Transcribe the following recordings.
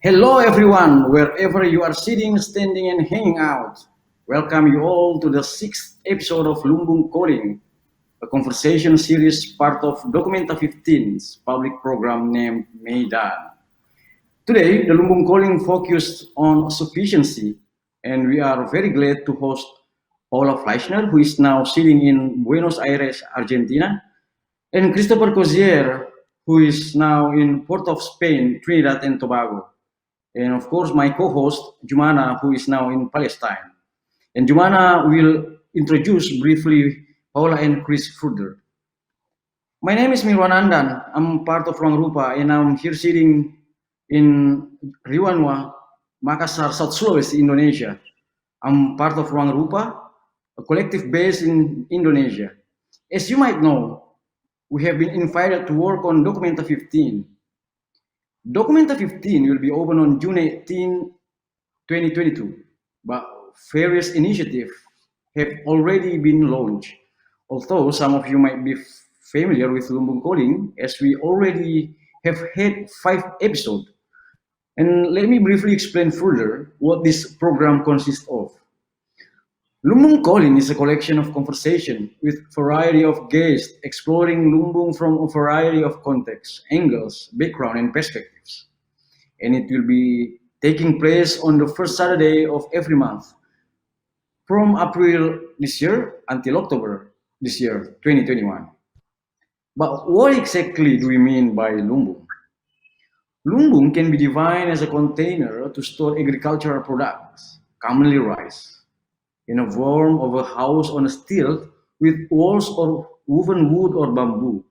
Hello, everyone, wherever you are sitting, standing, and hanging out. Welcome you all to the sixth episode of Lumbung Calling, a conversation series part of Documenta 15's public program named Maidan. Today, the Lumbung Calling focused on sufficiency, and we are very glad to host Paula Fleischner, who is now sitting in Buenos Aires, Argentina, and Christopher Cozier, who is now in Port of Spain, Trinidad and Tobago. And of course, my co-host, Jumana, who is now in Palestine. And Jumana will introduce briefly Paula and Chris further. My name is Mirwan Andan. I'm part of Ruang Rupa, and I'm here sitting in Riwanwa, Makassar, South Sulawesi, Indonesia. I'm part of Ruang Rupa, a collective based in Indonesia. As you might know, we have been invited to work on Documenta 15. Documenta 15 will be open on June 18, 2022, but various initiatives have already been launched. Although some of you might be familiar with Lumbung Calling, as we already have had 5 episodes. And let me briefly explain further what this program consists of. Lumbung Calling is a collection of conversation with variety of guests exploring Lumbung from a variety of contexts, angles, background, and perspectives. And it will be taking place on the first Saturday of every month from April this year until October this year, 2021. But what exactly do we mean by Lumbung? Lumbung can be defined as a container to store agricultural products, commonly rice, in a form of a house on a stilt with walls of woven wood or bamboo.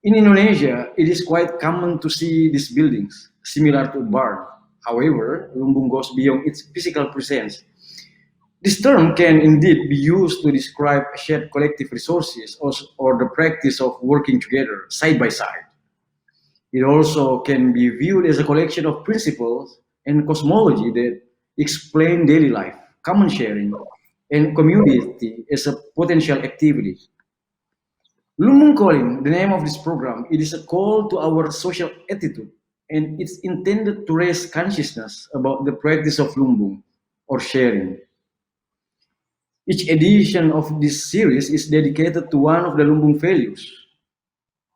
In Indonesia, it is quite common to see these buildings, similar to a barn. However, lumbung goes beyond its physical presence. This term can indeed be used to describe shared collective resources or the practice of working together side by side. It also can be viewed as a collection of principles and cosmology that explain daily life, common sharing, and community as a potential activity. Lumbung Calling, the name of this program, it is a call to our social attitude, and it's intended to raise consciousness about the practice of Lumbung or sharing. Each edition of this series is dedicated to one of the Lumbung values.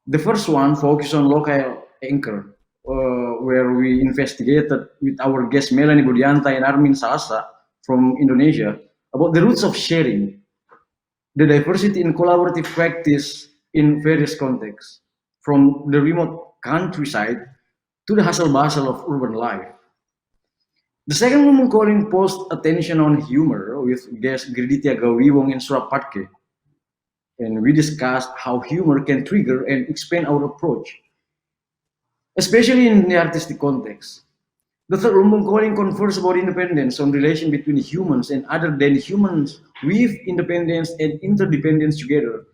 The first one focuses on local anchor, where we investigated with our guests Melanie Budianta and Armin Salasa from Indonesia about the roots of sharing, the diversity in collaborative practice in various contexts, from the remote countryside to the hustle bustle of urban life. The second Lumbung Calling posed attention on humor with guests Griditya Gawiwong and Surapatke, and we discussed how humor can trigger and expand our approach, especially in the artistic context. The third Lumbung Calling confers about independence on relation between humans and other than humans with independence and interdependence together,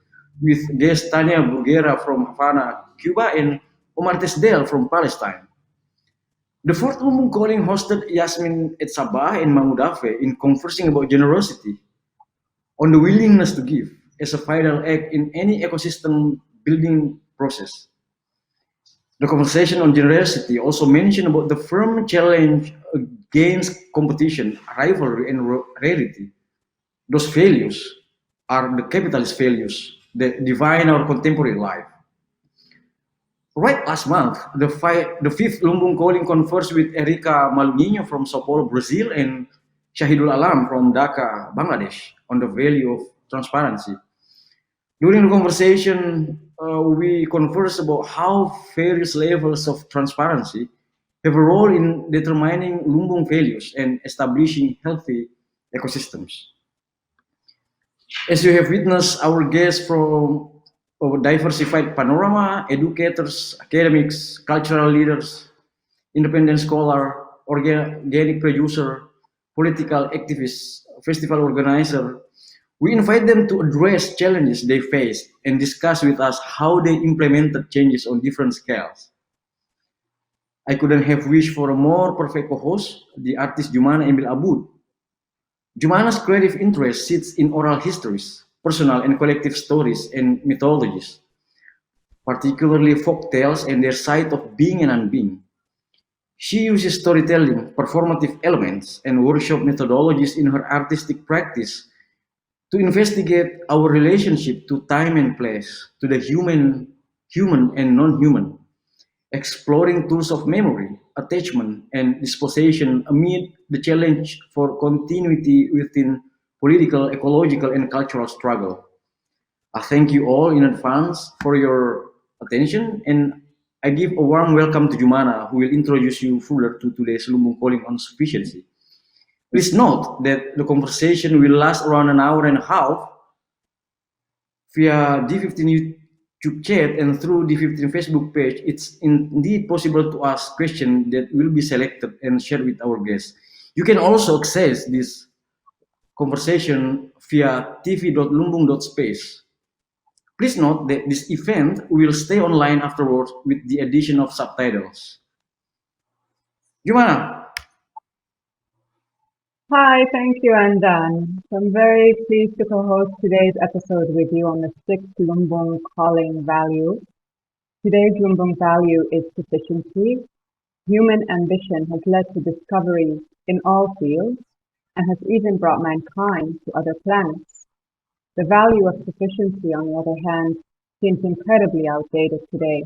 with guest Tania Bruguera from Havana, Cuba, and Omar Tesdel from Palestine. The fourth Lumbung Calling hosted Yasmin Etsabah and Mahmoud Afe in conversing about generosity, on the willingness to give as a vital act in any ecosystem building process. The conversation on generosity also mentioned about the firm challenge against competition, rivalry, and rarity. Those values are the capitalist values that define our contemporary life. Right last month, the fifth Lumbung Calling conversed with Erika Malunguinho from Sao Paulo, Brazil, and Shahidul Alam from Dhaka, Bangladesh, on the value of transparency. During the conversation, we conversed about how various levels of transparency have a role in determining Lumbung values and establishing healthy ecosystems. As you have witnessed, our guests from a diversified panorama, educators, academics, cultural leaders, independent scholar, organic producer, political activists, festival organizer, we invite them to address challenges they face and discuss with us how they implemented changes on different scales. I couldn't have wished for a more perfect co-host, the artist Jumana Emil Abud. Jumana's creative interest sits in oral histories, personal and collective stories, and mythologies, particularly folk tales and their side of being and unbeing. She uses storytelling, performative elements, and workshop methodologies in her artistic practice to investigate our relationship to time and place, to the human and non-human, exploring tools of memory, attachment, and disposition amid the challenge for continuity within political, ecological, and cultural struggle. I thank you all in advance for your attention, and I give a warm welcome to Jumana, who will introduce you further to today's Lumbung Calling on Sufficiency. Please note that the conversation will last around an hour and a half via D15 YouTube chat and through D15 Facebook page. It's indeed possible to ask questions that will be selected and shared with our guests. You can also access this conversation via tv.lumbung.space. Please note that this event will stay online afterwards with the addition of subtitles. Gimana? Hi, thank you, Andan. I'm very pleased to co-host today's episode with you on the sixth Lumbung calling value. Today's Lumbung value is sufficiency. Human ambition has led to discoveries in all fields and has even brought mankind to other planets. The value of sufficiency, on the other hand, seems incredibly outdated today,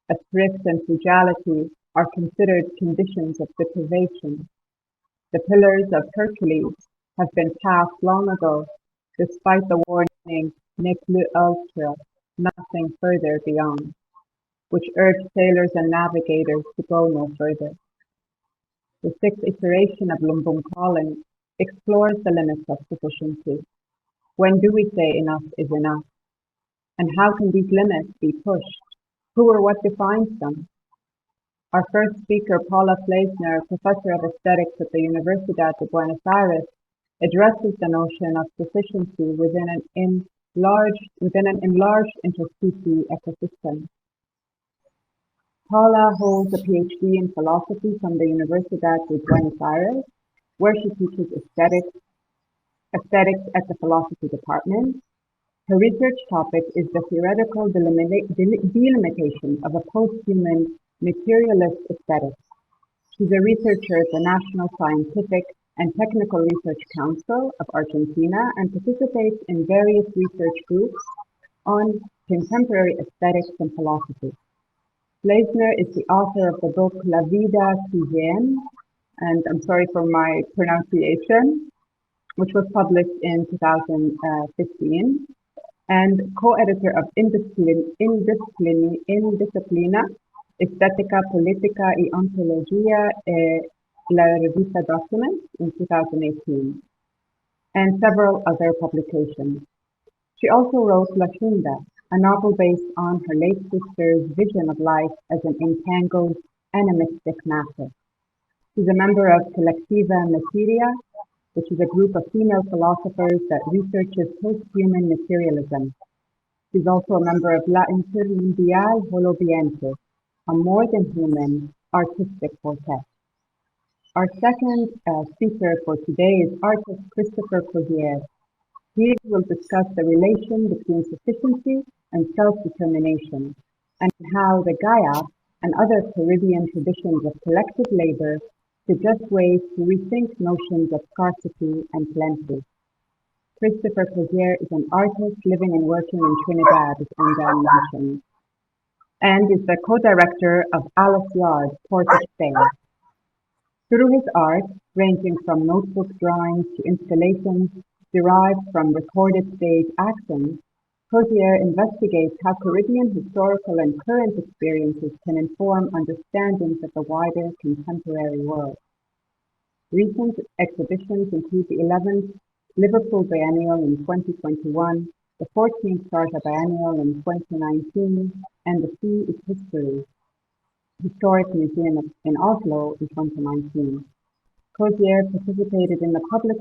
as thrift and frugality are considered conditions of deprivation. The Pillars of Hercules have been passed long ago, despite the warning "ne plus ultra," nothing further beyond, which urged sailors and navigators to go no further. The sixth iteration of Lumbung Calling explores the limits of sufficiency. When do we say enough is enough? And how can these limits be pushed? Who or what defines them? Our first speaker, Paula Fleisner, professor of aesthetics at the Universidad de Buenos Aires, addresses the notion of sufficiency within an enlarged interspecies ecosystem. Paula holds a PhD in philosophy from the Universidad de Buenos Aires, where she teaches aesthetics at the philosophy department. Her research topic is the theoretical delimitation of a post-human materialist aesthetics. She's a researcher at the National Scientific and Technical Research Council of Argentina and participates in various research groups on contemporary aesthetics and philosophy. Fleisner is the author of the book La Vida Quotidienne, and I'm sorry for my pronunciation, which was published in 2015, and co-editor of Indisciplina, Estética, Política y Ontología, La Revista Documents in 2018, and several other publications. She also wrote La Chunda, a novel based on her late sister's vision of life as an entangled, animistic matter. She's a member of Colectiva Materia, which is a group of female philosophers that researches post-human materialism. She's also a member of La Intermundial Holobiente, a more than human artistic quartet. Our second speaker for today is artist Christopher Crozier. He will discuss the relation between sufficiency and self-determination, and how the Gaia and other Caribbean traditions of collective labor suggest ways to rethink notions of scarcity and plenty. Christopher Crozier is an artist living and working in Trinidad, as Andan mentioned, and is the co-director of Alice Yard, Port of Spain. Through his art, ranging from notebook drawings to installations derived from recorded stage actions, Crozier investigates how Caribbean historical and current experiences can inform understandings of the wider contemporary world. Recent exhibitions include the 11th Liverpool Biennial in 2021, the 14th Sharjah Biennial in 2019, and the Sea is History Historic Museum in Oslo in 2019. Crozier participated in the public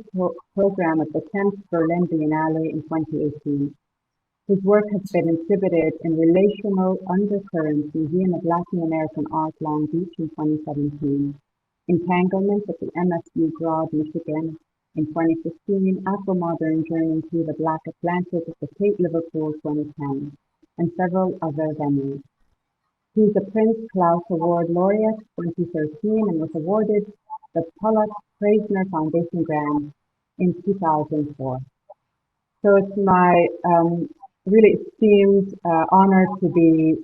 program at the 10th Berlin Biennale in 2018. His work has been exhibited in Relational Undercurrents Museum of Latin American Art, Long Beach in 2017, Entanglements at the MSU Broad, Michigan in 2015, Afro-Modern Journey through the Black Atlantic at the Tate Liverpool 2010, and several other venues. He's a Prince Claus Award laureate 2013 and was awarded the Pollock Preisner Foundation Grant in 2004. So it's my really esteemed honor to be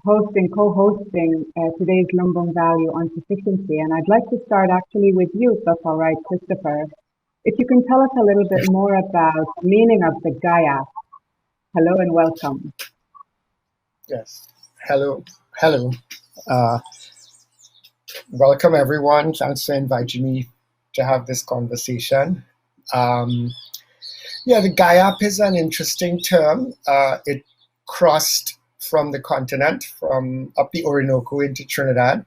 co-hosting today's Lumbung Value on Sufficiency. And I'd like to start actually with you, if that's all right, Christopher. If you can tell us a little bit more about the meaning of the Gaia. Hello and welcome. Yes. Hello. Welcome, everyone. Thanks for inviting me to have this conversation. The GAIAP is an interesting term. It crossed from the continent, from up the Orinoco into Trinidad.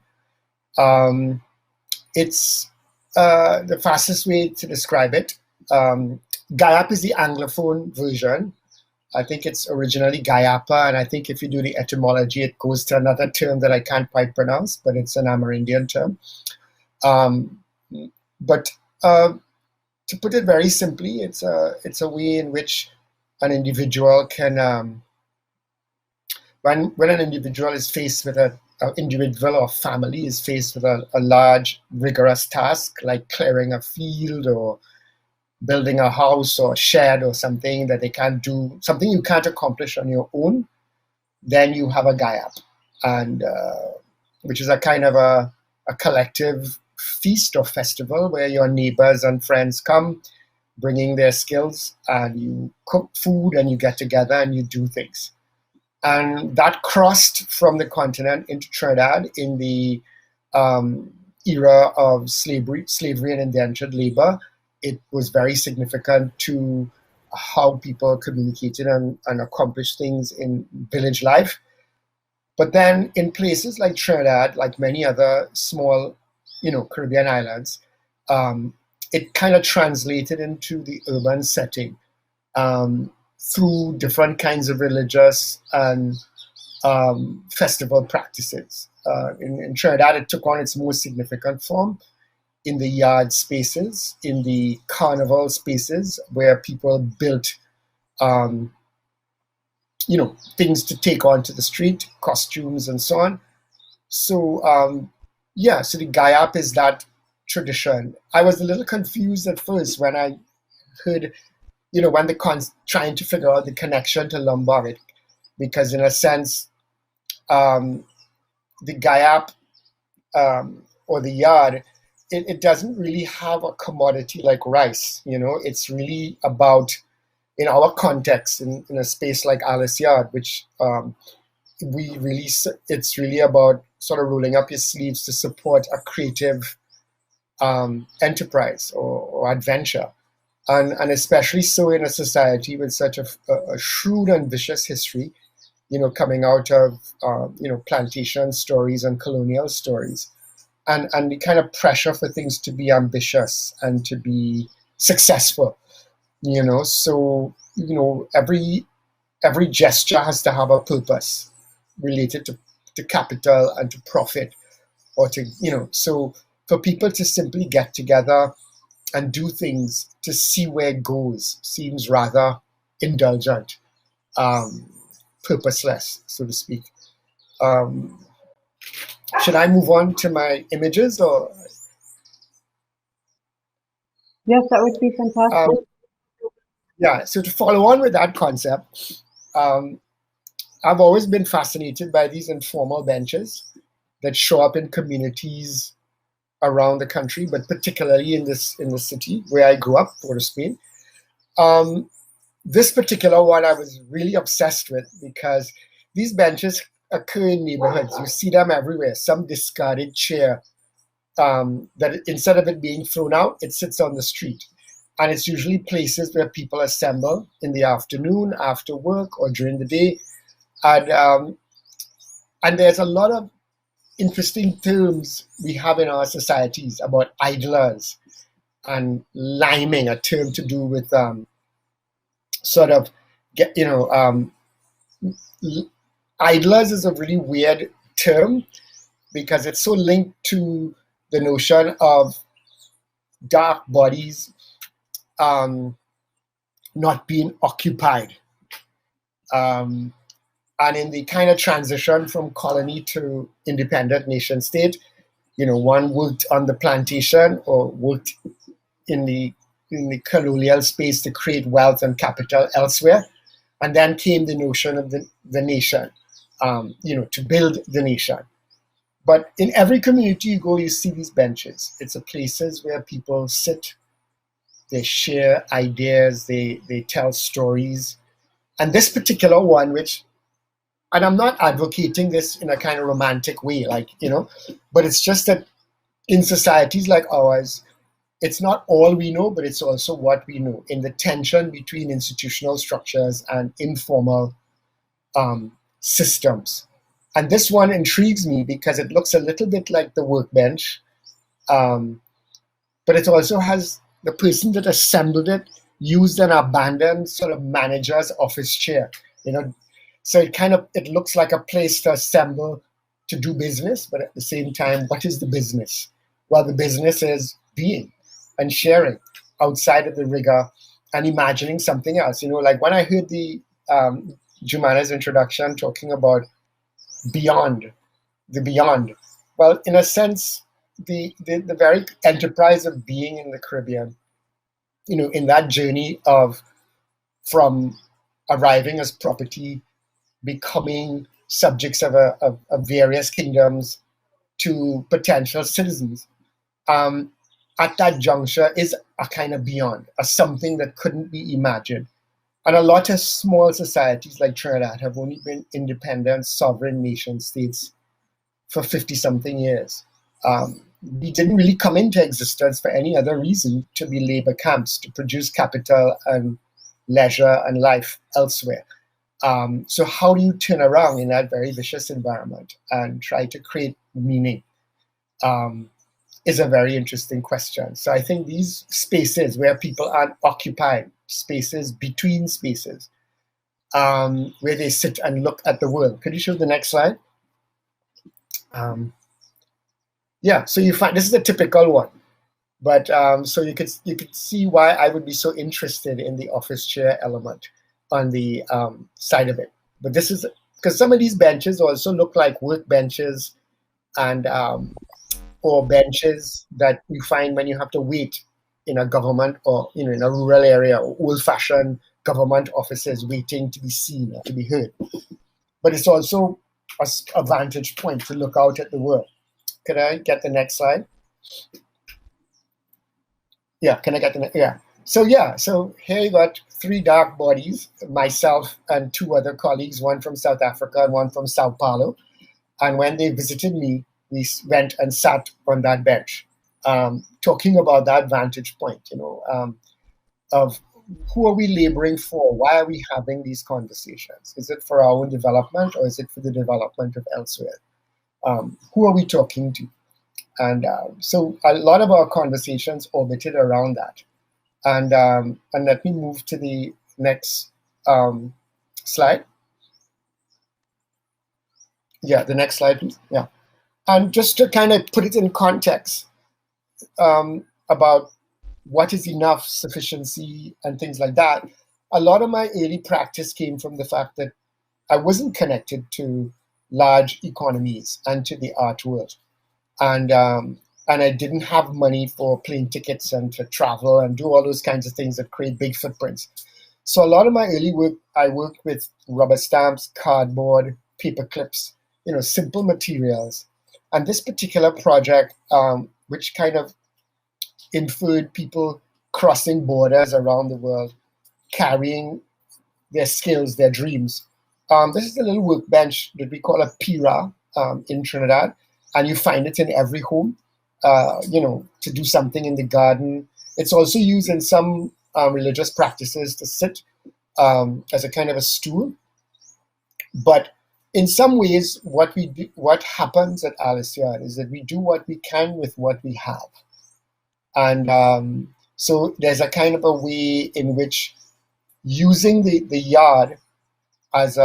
It's the fastest way to describe it. GAIAP is the Anglophone version. I think it's originally Gayapa, and I think if you do the etymology, it goes to another term that I can't quite pronounce, but it's an Amerindian term. But to put it very simply, it's a way in which an individual can, when an individual is faced with an individual or family is faced with a large, rigorous task like clearing a field or building a house or a shed or something that they can't do, something you can't accomplish on your own, then you have a GAIAP, and which is a kind of a collective feast or festival where your neighbors and friends come, bringing their skills, and you cook food and you get together and you do things. And that crossed from the continent into Trinidad in the era of slavery and indentured labor. It was very significant to how people communicated and accomplished things in village life. But then in places like Trinidad, like many other small, Caribbean islands, it kind of translated into the urban setting through different kinds of religious and festival practices. In Trinidad, it took on its most significant form in the yard spaces, in the carnival spaces where people built, things to take onto the street, costumes and so on. So, so the GAIAP is that tradition. I was a little confused at first when I heard, when trying to figure out the connection to Lombok, because in a sense, the GAIAP or the yard, it doesn't really have a commodity like rice. It's really about, in our context, in a space like Alice Yard, which it's really about sort of rolling up your sleeves to support a creative enterprise or adventure. And especially so in a society with such a shrewd and vicious history, coming out of, plantation stories and colonial stories. And the kind of pressure for things to be ambitious and to be successful, So, every gesture has to have a purpose related to capital and to profit, or to, so for people to simply get together and do things to see where it goes seems rather indulgent, purposeless, so to speak. Should I move on to my images, or? Yes, that would be fantastic. So to follow on with that concept, I've always been fascinated by these informal benches that show up in communities around the country, but particularly in the city where I grew up, Port of Spain. This particular one I was really obsessed with because these benches occur in neighborhoods. You see them everywhere. Some discarded chair that instead of it being thrown out, it sits on the street. And it's usually places where people assemble in the afternoon, after work, or during the day. And there's a lot of interesting terms we have in our societies about idlers and liming, a term to do with idlers is a really weird term because it's so linked to the notion of dark bodies not being occupied. And in the kind of transition from colony to independent nation state, one worked on the plantation or worked in the colonial space to create wealth and capital elsewhere. And then came the notion of the nation, to build the nation. But in every community you go, you see these benches. It's a places where people sit, they share ideas, they tell stories. And this particular one, and I'm not advocating this in a kind of romantic way, but it's just that in societies like ours, it's not all we know, but it's also what we know, in the tension between institutional structures and informal systems. And this one intrigues me because it looks a little bit like the workbench, but it also has the person that assembled it used an abandoned sort of manager's office chair. So it looks like a place to assemble to do business, but at the same time, what is the business? Well, the business is being and sharing outside of the rigor and imagining something else. Like when I heard the Jumana's introduction talking about beyond, the beyond. Well, in a sense, the very enterprise of being in the Caribbean, in that journey from arriving as property, becoming subjects of various kingdoms to potential citizens, at that juncture is a kind of beyond, a something that couldn't be imagined. And a lot of small societies like Trinidad have only been independent, sovereign nation states for 50-something years. We didn't really come into existence for any other reason to be labor camps, to produce capital and leisure and life elsewhere. So how do you turn around in that very vicious environment and try to create meaning is a very interesting question. So I think these spaces where people are occupying spaces between spaces, where they sit and look at the world. Could you show the next slide? Yeah, so you find this is a typical one, but so you could see why I would be so interested in the office chair element on the side of it. But this is because some of these benches also look like work benches and or benches that you find when you have to wait in a government or in a rural area, or old-fashioned government offices waiting to be seen or to be heard. But it's also a vantage point to look out at the world. Could I get the next slide? Yeah, can I get the next? Yeah. So here you got 3 dark bodies, myself and 2 other colleagues, one from South Africa and one from Sao Paulo. And when they visited me, we went and sat on that bench, talking about that vantage point, of who are we laboring for? Why are we having these conversations? Is it for our own development or is it for the development of elsewhere? Who are we talking to? And so a lot of our conversations orbited around that. And let me move to the next slide. Yeah, the next slide, please. Yeah. And just to kind of put it in context about what is enough, sufficiency, and things like that, a lot of my early practice came from the fact that I wasn't connected to large economies and to the art world. And I didn't have money for plane tickets and to travel and do all those kinds of things that create big footprints. So a lot of my early work, I worked with rubber stamps, cardboard, paper clips, simple materials. And this particular project, which kind of inferred people crossing borders around the world, carrying their skills, their dreams. This is a little workbench that we call a pira in Trinidad, and you find it in every home, to do something in the garden. It's also used in some religious practices to sit as a kind of a stool. But in some ways, what happens at Aliciad is that we do what we can with what we have. And so there's a kind of a way in which using the yard as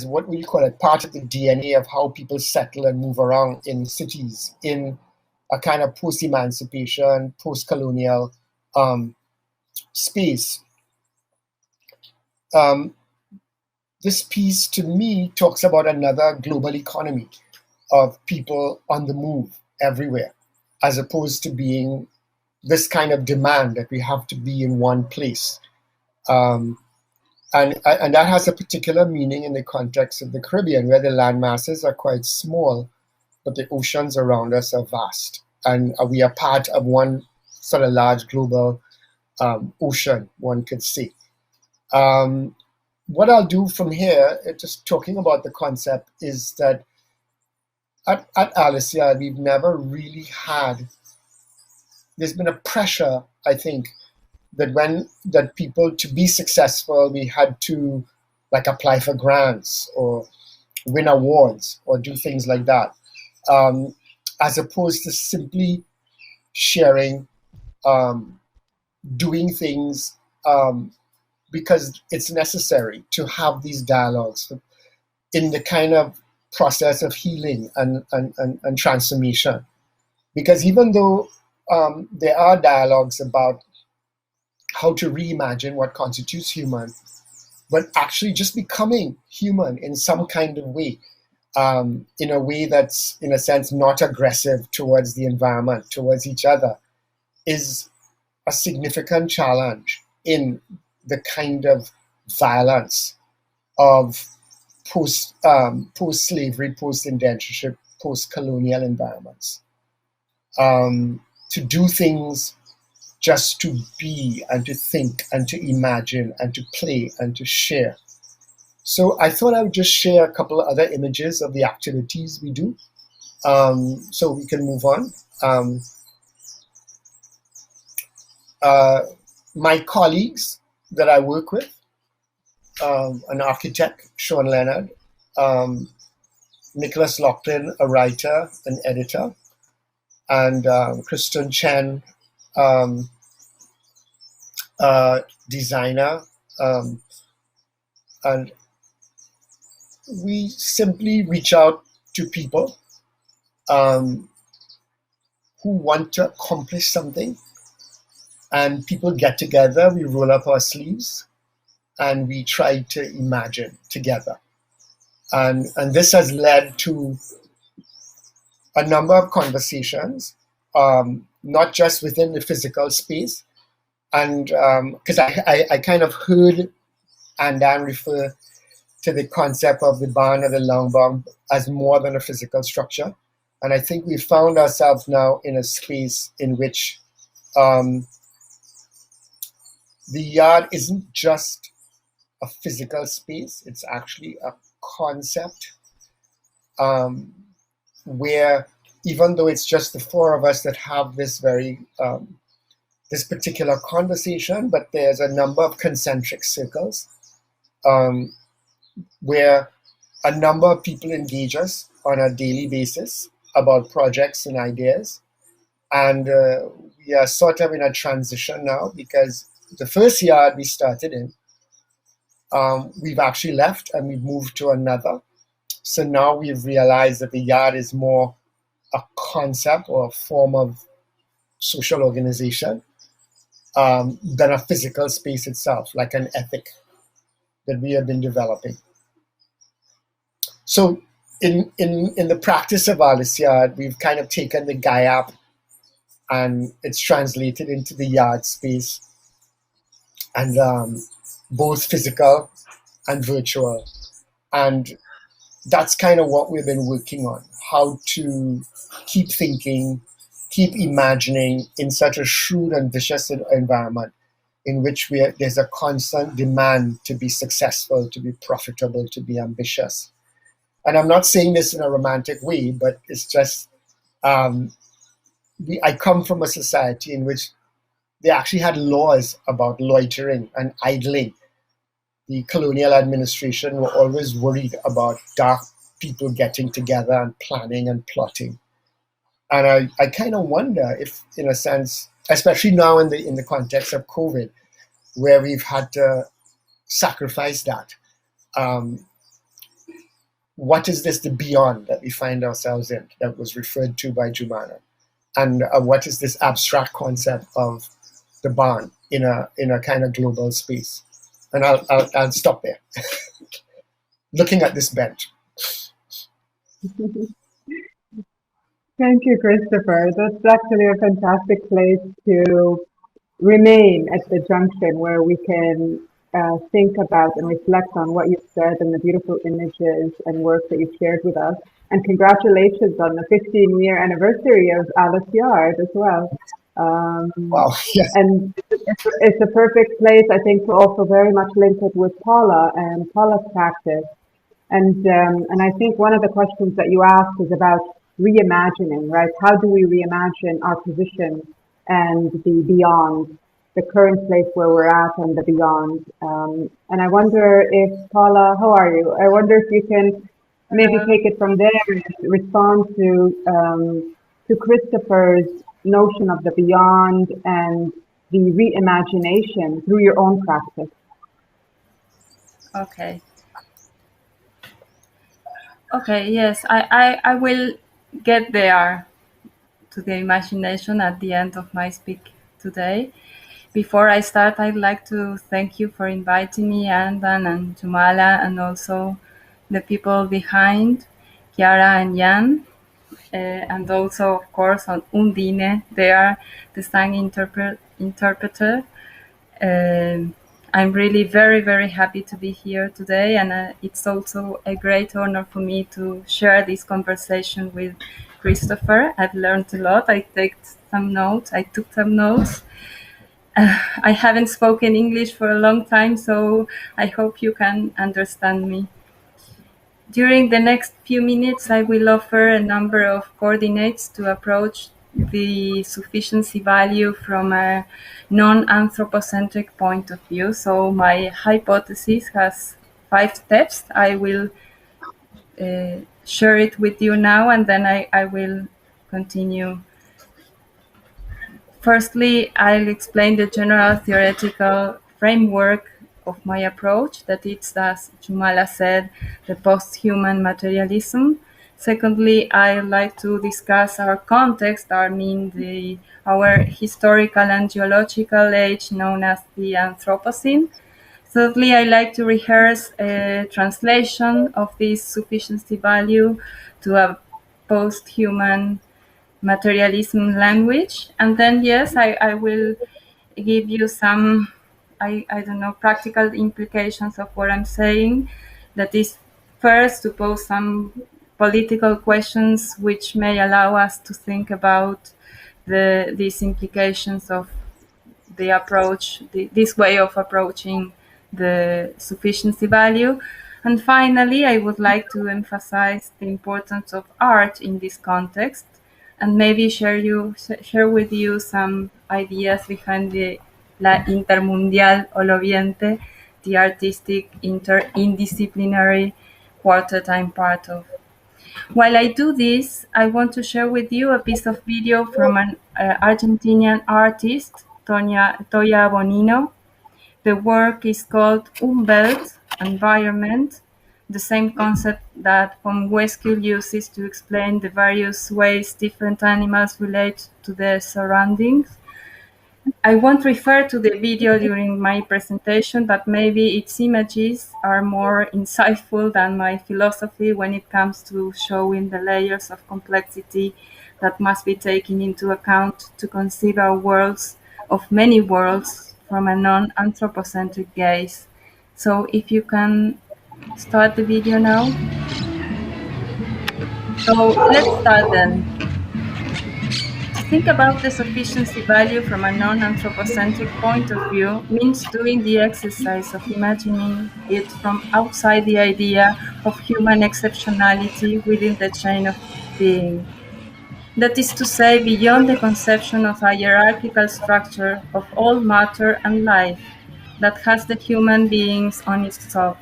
what we call it, part of the DNA of how people settle and move around in cities in a kind of post-emancipation, post-colonial space. this piece to me talks about another global economy of people on the move everywhere, as opposed to being this kind of demand that we have to be in one place. Um, and that has a particular meaning in the context of the Caribbean, where the land masses are quite small, but the oceans around us are vast. And we are part of one sort of large global ocean, one could say. What I'll do from here, just talking about the concept, is that at Alicia, we've never really had, there's been a pressure, I think, that people, to be successful, we had to like apply for grants or win awards or do things like that, as opposed to simply sharing, doing things because it's necessary to have these dialogues in the kind of process of healing and transformation. Because even though there are dialogues about how to reimagine what constitutes human, but actually just becoming human in some kind of way, in a way that's, in a sense, not aggressive towards the environment, towards each other, is a significant challenge in the kind of violence of post-slavery, post-indentureship, post-colonial environments. To do things just to be and to think and to imagine and to play and to share. So I thought I would just share a couple of other images of the activities we do, so we can move on. My colleagues that I work with, an architect, Sean Leonard, Nicholas Loughlin, a writer, an editor, and Kristen Chen, designer, and we simply reach out to people who want to accomplish something, and people get together, we roll up our sleeves, and we try to imagine together. And this has led to a number of conversations, not just within the physical space, and because I kind of heard Andan refer to the concept of the barn or the long barn as more than a physical structure. And I think we found ourselves now in a space in which the yard isn't just a physical space, it's actually a concept where, even though it's just the four of us that have this very this particular conversation, but there's a number of concentric circles where a number of people engage us on a daily basis about projects and ideas. And we are sort of in a transition now, because the first yard we started in, we've actually left and we've moved to another. So now we've realized that the yard is more a concept or a form of social organization than a physical space itself, like an ethic that we have been developing. So in the practice of Alice Yard, we've kind of taken the GAIAP and it's translated into the yard space, and both physical and virtual. And that's kind of what we've been working on, how to keep thinking, keep imagining in such a shrewd and vicious environment in which there's a constant demand to be successful, to be profitable, to be ambitious. And I'm not saying this in a romantic way, but it's just, I come from a society in which they actually had laws about loitering and idling. The colonial administration were always worried about dark people getting together and planning and plotting. And I kind of wonder if, in a sense, especially now in the context of COVID, where we've had to sacrifice that, what is this the beyond that we find ourselves in that was referred to by Jumana? And what is this abstract concept of the barn in a kind of global space? And I'll stop there. looking at this bench. Thank you, Christopher. That's actually a fantastic place to remain at the junction where we can think about and reflect on what you've said and the beautiful images and work that you've shared with us. And congratulations on the 15-year anniversary of Alice Yard as well. Wow, yes. And it's a perfect place, I think, to also very much link it with Paula and Paula's practice. And I think one of the questions that you asked is about reimagining, right? How do we reimagine our position and the beyond, the current place where we're at and the beyond? And I wonder if, Paula, how are you? I wonder if you can maybe take it from there and respond to Christopher's notion of the beyond and the reimagination through your own practice. Okay, yes, I will get there to the imagination at the end of my speak today. Before I start, I'd like to thank you for inviting me, Andan and Jumala, and also the people behind, Chiara and Jan, and also, of course, on Undine, they are the sang interpreter. I'm really very, very happy to be here today, and it's also a great honor for me to share this conversation with Christopher. I've learned a lot. I took some notes. I haven't spoken English for a long time, so I hope you can understand me. During the next few minutes, I will offer a number of coordinates to approach the sufficiency value from a non-anthropocentric point of view. So my hypothesis has 5 steps. I will share it with you now, and then I will continue. Firstly, I'll explain the general theoretical framework of my approach, that it's, as Jumala said, the post-human materialism. Secondly, I'd like to discuss our context, our historical and geological age known as the Anthropocene. Thirdly, I like to rehearse a translation of this sufficiency value to a post-human materialism language. And then, yes, I will give you some, I don't know, practical implications of what I'm saying. That is, first, to pose some political questions which may allow us to think about these implications of the approach, this way of approaching the sufficiency value. And finally, I would like to emphasize the importance of art in this context, and maybe share with you some ideas behind the La Intermundial Oloviente, the artistic interdisciplinary quartet I'm part of. While I do this, I want to share with you a piece of video from an Argentinian artist, Toya Bonino. The work is called Umwelt, environment, the same concept that von Weskil uses to explain the various ways different animals relate to their surroundings. I won't refer to the video during my presentation, but maybe its images are more insightful than my philosophy when it comes to showing the layers of complexity that must be taken into account to conceive our worlds of many worlds from a non-anthropocentric gaze. So if you can start the video now. So let's start then. To think about the sufficiency value from a non-anthropocentric point of view means doing the exercise of imagining it from outside the idea of human exceptionality within the chain of being. That is to say, beyond the conception of a hierarchical structure of all matter and life that has the human beings on its top.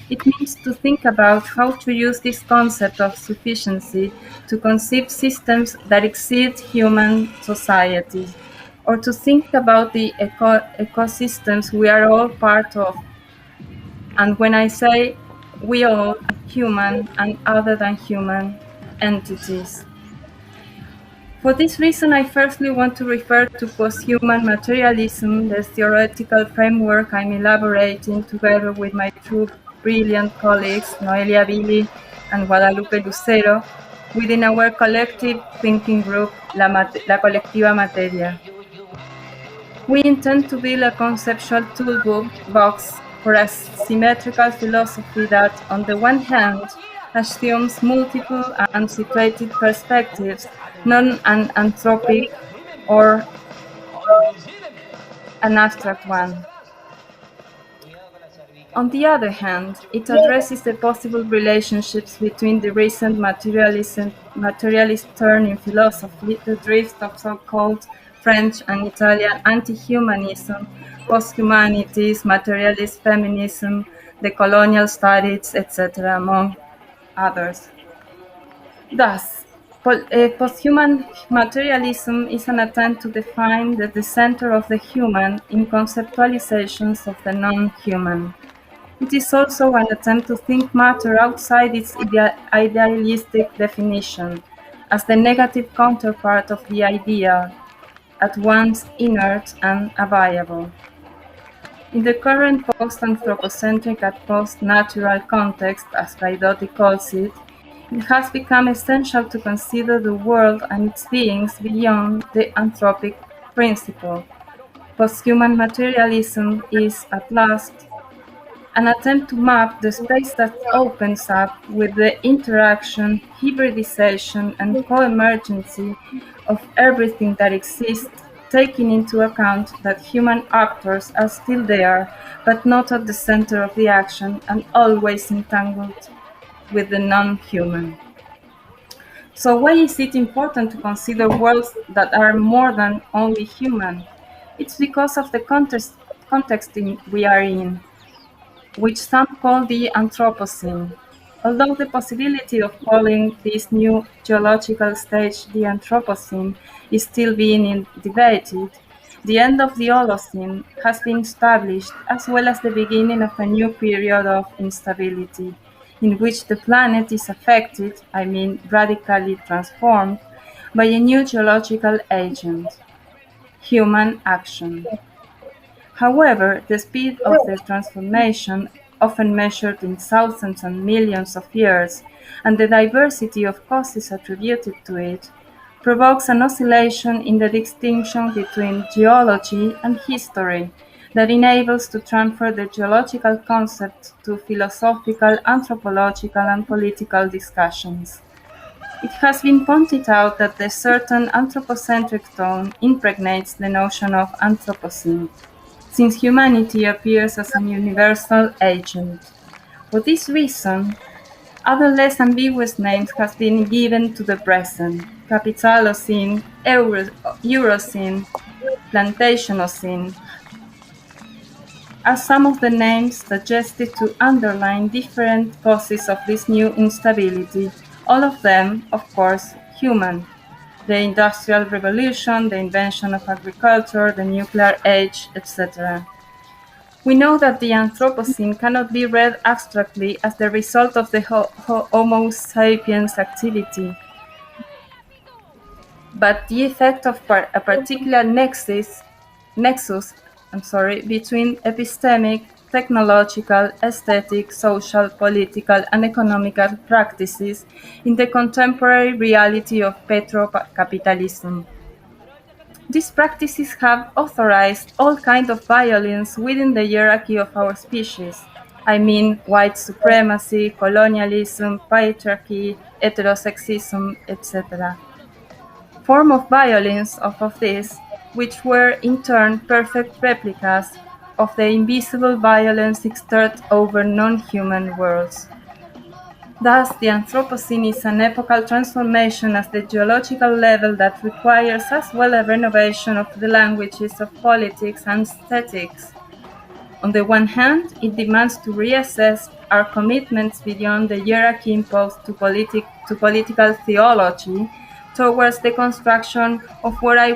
It means to think about how to use this concept of sufficiency to conceive systems that exceed human society, or to think about the ecosystems we are all part of. And when I say we all, human and other than human entities. For this reason, I firstly want to refer to post-human materialism, the theoretical framework I'm elaborating together with my brilliant colleagues, Noelia Billy and Guadalupe Lucero, within our collective thinking group, La Colectiva Materia. We intend to build a conceptual toolbox for a symmetrical philosophy that, on the one hand, assumes multiple and situated perspectives, not an anthropic or an abstract one. On the other hand, it addresses the possible relationships between the recent materialist turn in philosophy, the drift of so-called French and Italian anti-humanism, post-humanities, materialist feminism, the colonial studies, etc., among others. Thus, posthuman materialism is an attempt to define the center of the human in conceptualizations of the non-human. It is also an attempt to think matter outside its idealistic definition, as the negative counterpart of the ideal, at once inert and aviable. In the current post-anthropocentric and post-natural context, as Gaidotti calls it has become essential to consider the world and its beings beyond the anthropic principle. Posthuman materialism is, at last, an attempt to map the space that opens up with the interaction, hybridization, and co-emergency of everything that exists, taking into account that human actors are still there, but not at the center of the action and always entangled with the non-human. So why is it important to consider worlds that are more than only human? It's because of the context we are in, which some call the Anthropocene. Although the possibility of calling this new geological stage the Anthropocene is still being debated, the end of the Holocene has been established, as well as the beginning of a new period of instability, in which the planet is affected, radically transformed, by a new geological agent, human action. However, the speed of the transformation, often measured in thousands and millions of years, and the diversity of causes attributed to it, provokes an oscillation in the distinction between geology and history that enables to transfer the geological concept to philosophical, anthropological, and political discussions. It has been pointed out that the certain anthropocentric tone impregnates the notion of Anthropocene, since humanity appears as an universal agent. For this reason, other less ambiguous names have been given to the present: Capitalocene, Eurocene, Plantationocene, are some of the names suggested to underline different causes of this new instability, all of them, of course, human: the Industrial Revolution, the invention of agriculture, the nuclear age, etc. We know that the Anthropocene cannot be read abstractly as the result of the Homo sapiens activity, but the effect of a particular nexus between epistemic, technological, aesthetic, social, political, and economical practices in the contemporary reality of petrocapitalism. These practices have authorized all kinds of violence within the hierarchy of our species. White supremacy, colonialism, patriarchy, heterosexism, etc. Forms of violence of this, which were in turn perfect replicas of the invisible violence exerted over non-human worlds. Thus, the Anthropocene is an epochal transformation at the geological level that requires as well a renovation of the languages of politics and aesthetics. On the one hand, it demands to reassess our commitments beyond the hierarchy imposed to political theology towards the construction of what I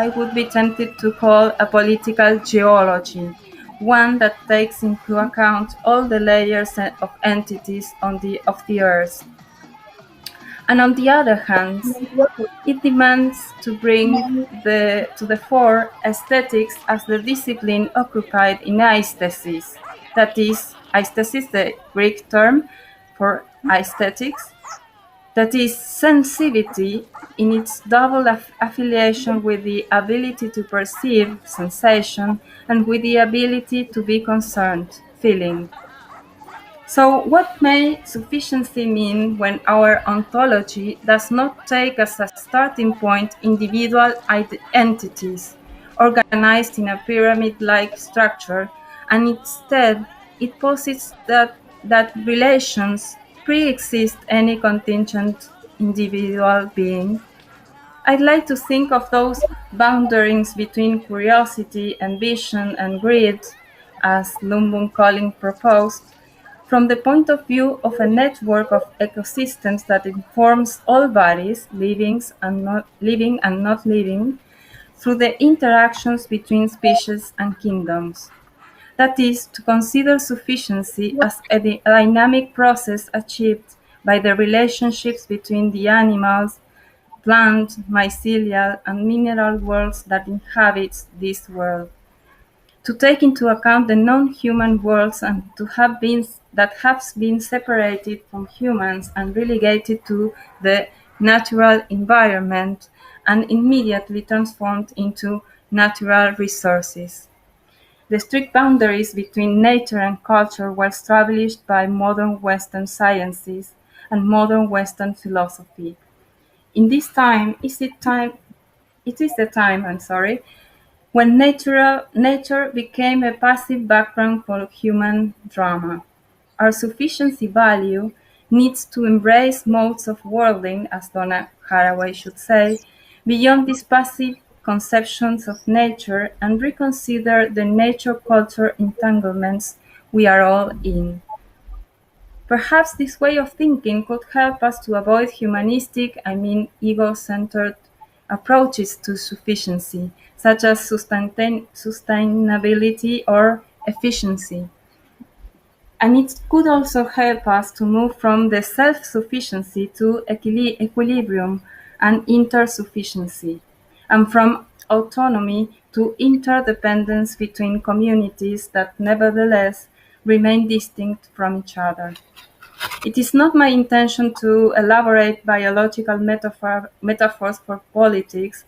would be tempted to call a political geology, one that takes into account all the layers of entities of the Earth. And on the other hand, it demands to bring to the fore aesthetics as the discipline occupied in aesthesis, that is, aesthesis, the Greek term for aesthetics, that is sensivity in its double affiliation with the ability to perceive sensation and with the ability to be concerned, feeling. So, what may sufficiency mean when our ontology does not take as a starting point individual entities organized in a pyramid-like structure, and instead it posits that relations pre-exist any contingent individual being? I'd like to think of those boundaries between curiosity, ambition, and greed, as Lumbung Collin proposed, from the point of view of a network of ecosystems that informs all bodies, living and not living, through the interactions between species and kingdoms. That is, to consider sufficiency as a dynamic process achieved by the relationships between the animals, plant, mycelial, and mineral worlds that inhabit this world. To take into account the non-human worlds and that have been separated from humans and relegated to the natural environment and immediately transformed into natural resources. The strict boundaries between nature and culture were established by modern Western sciences and modern Western philosophy. In this time, it is the time, when nature became a passive background for human drama. Our sufficiency value needs to embrace modes of worlding, as Donna Haraway should say, beyond these passive conceptions of nature and reconsider the nature-culture entanglements we are all in. Perhaps this way of thinking could help us to avoid humanistic, ego-centered approaches to sufficiency, such as sustainability or efficiency. And it could also help us to move from the self-sufficiency to equilibrium and intersufficiency, and from autonomy to interdependence between communities that nevertheless remain distinct from each other. It is not my intention to elaborate biological metaphors for politics,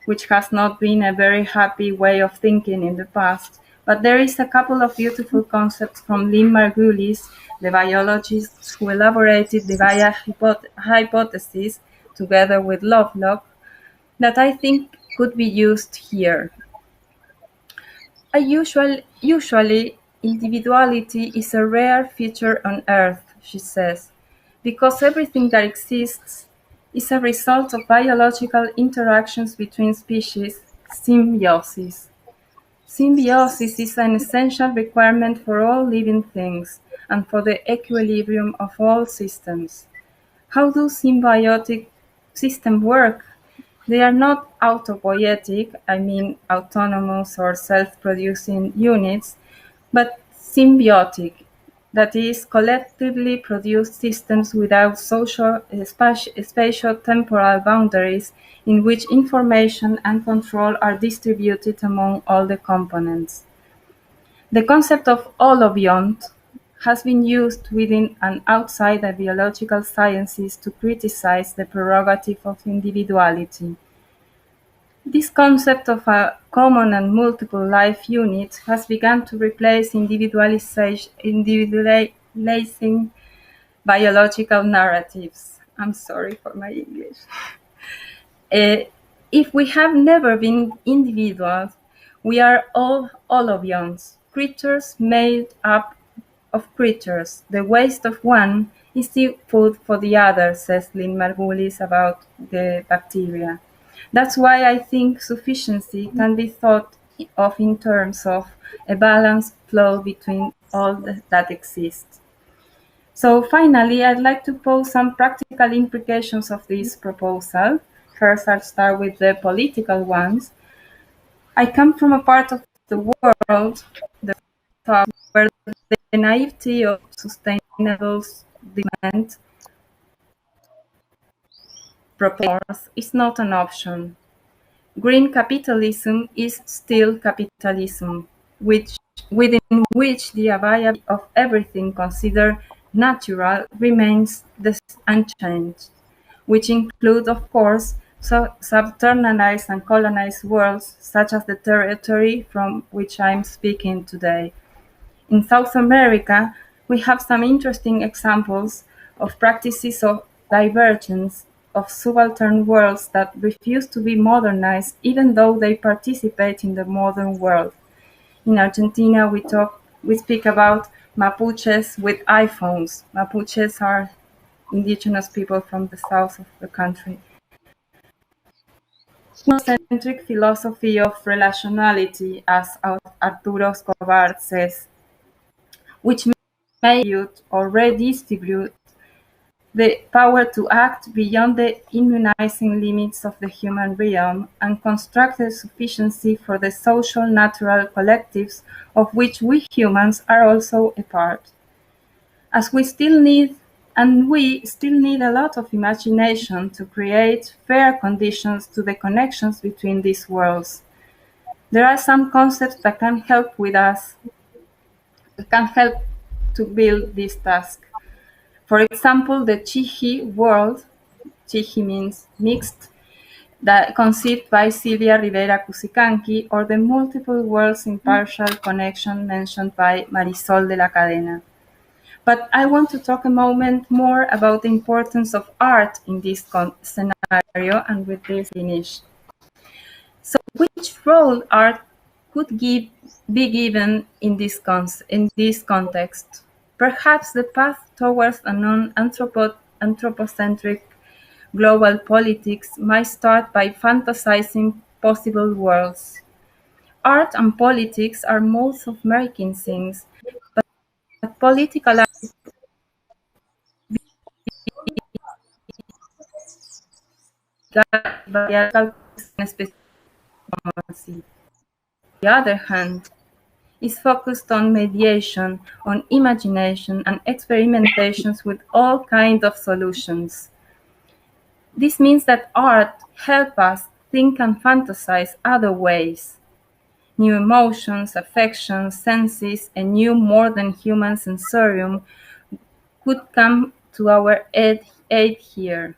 which has not been a very happy way of thinking in the past, but there is a couple of beautiful concepts from Lynn Margulis, the biologist who elaborated the Gaia hypothesis together with Lovelock, that I think could be used here. Usually, individuality is a rare feature on Earth, she says, because everything that exists is a result of biological interactions between species, symbiosis. Symbiosis is an essential requirement for all living things and for the equilibrium of all systems. How do symbiotic systems work? They are not autopoietic, autonomous or self-producing units, but symbiotic, that is, collectively produced systems without social, spatial-temporal boundaries in which information and control are distributed among all the components. The concept of holobiont has been used within and outside the biological sciences to criticize the prerogative of individuality. This concept of a common and multiple life unit has begun to replace individualizing biological narratives. I'm sorry for my English. If we have never been individuals, we are all holobionts, creatures made up of creatures. The waste of one is the food for the other, says Lynn Margulis about the bacteria. That's why I think sufficiency can be thought of in terms of a balanced flow between all that exists. So finally, I'd like to pose some practical implications of this proposal. First, I'll start with the political ones. I come from a part of the world, the South, where the naivety of sustainable development proposed is not an option. Green capitalism is still capitalism, which within which the availability of everything considered natural remains unchanged, which include, of course, subterraneized and colonized worlds, such as the territory from which I am speaking today. In South America, we have some interesting examples of practices of divergence of subaltern worlds that refuse to be modernized even though they participate in the modern world. In Argentina, we speak about Mapuches with iPhones. Mapuches are indigenous people from the south of the country. Monocentric philosophy of relationality, as Arturo Escobar says, which may distribute or redistribute the power to act beyond the immunizing limits of the human realm and construct a sufficiency for the social natural collectives of which we humans are also a part. As we still need a lot of imagination to create fair conditions to the connections between these worlds. There are some concepts that can help to build this task. For example, the Chihi world, Chihi means mixed, that conceived by Silvia Rivera Cusicanqui, or the multiple worlds in partial connection mentioned by Marisol de la Cadena. But I want to talk a moment more about the importance of art in this scenario, and with this finish. So which role art could be given in this context? Perhaps the path towards a non-anthropocentric global politics might start by fantasizing possible worlds. Art and politics are modes of making things, but political art on the other hand, is focused on mediation, on imagination, and experimentations with all kinds of solutions. This means that art helps us think and fantasize other ways. New emotions, affections, senses, a new more than human sensorium could come to our aid here.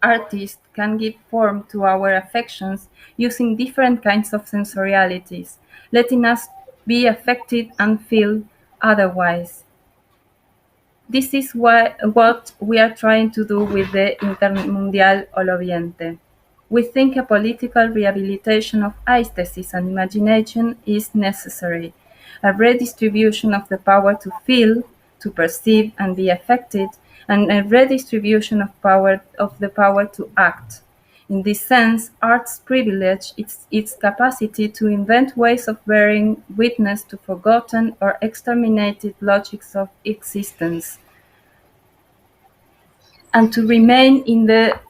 Artists can give form to our affections using different kinds of sensorialities, letting us be affected and feel otherwise. This is what we are trying to do with the Intermundial Oloviente. We think a political rehabilitation of aesthesis and imagination is necessary, a redistribution of the power to feel, to perceive and be affected, and a redistribution of the power to act. In this sense, art's privilege is its capacity to invent ways of bearing witness to forgotten or exterminated logics of existence, and to remain in the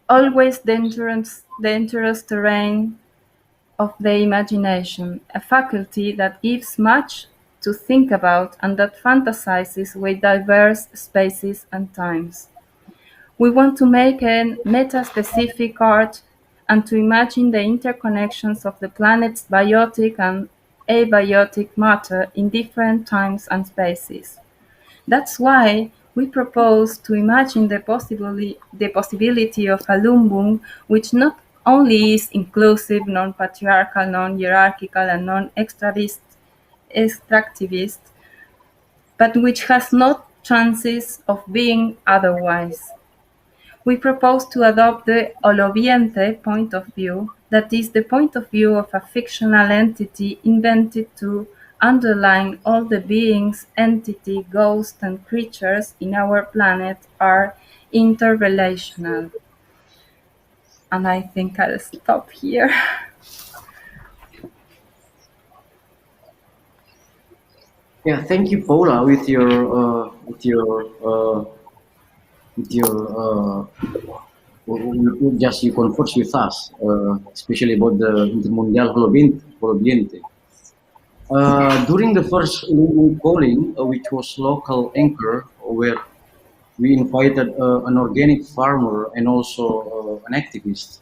always dangerous terrain of the imagination, a faculty that gives much to think about and that fantasizes with diverse spaces and times. We want to make a meta-specific art and to imagine the interconnections of the planet's biotic and abiotic matter in different times and spaces. That's why we propose to imagine the possibility of a Lumbung which not only is inclusive, non-patriarchal, non-hierarchical, and non-extractivist, but which has no chances of being otherwise. We propose to adopt the Oloviente point of view, that is, the point of view of a fictional entity invented to underline all the beings, entity, ghosts, and creatures in our planet are interrelational. And I think I'll stop here. Yeah, thank you, Paula, with your just you converse with us, especially about the Intermundial Oloviente. During the first Lumbung calling, which was local anchor, where we invited an organic farmer and also an activist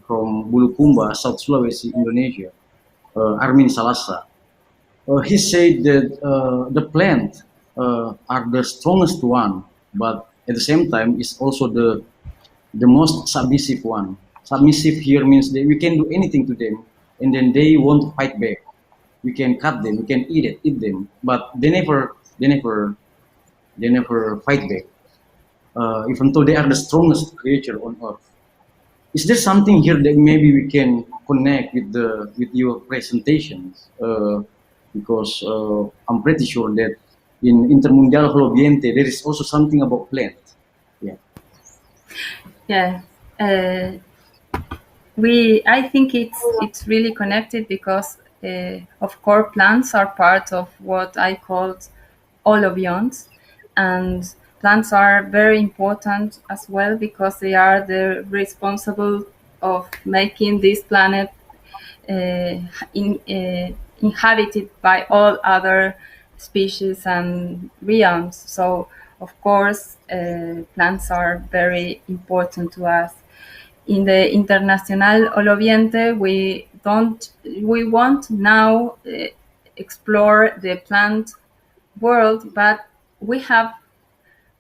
from Bulukumba, South Sulawesi, Indonesia, Armin Salasa. He said that the plant are the strongest one, but at the same time is also the most submissive one. Submissive here means that we can do anything to them, and then they want to fight back. We can cut them, we can eat them, but they never fight back. Even though they are the strongest creature on earth. Is there something here that maybe we can connect with your presentations? Because I'm pretty sure that in Intermundial Holobiente there is also something about plant. Yeah. Yeah. I think it's really connected because of course plants are part of what I called olobionts, and plants are very important as well because they are the responsible of making this planet inhabited by all other species and realms. So of course plants are very important to us. In the Internacional Oloviente, we won't now explore the plant world, but we have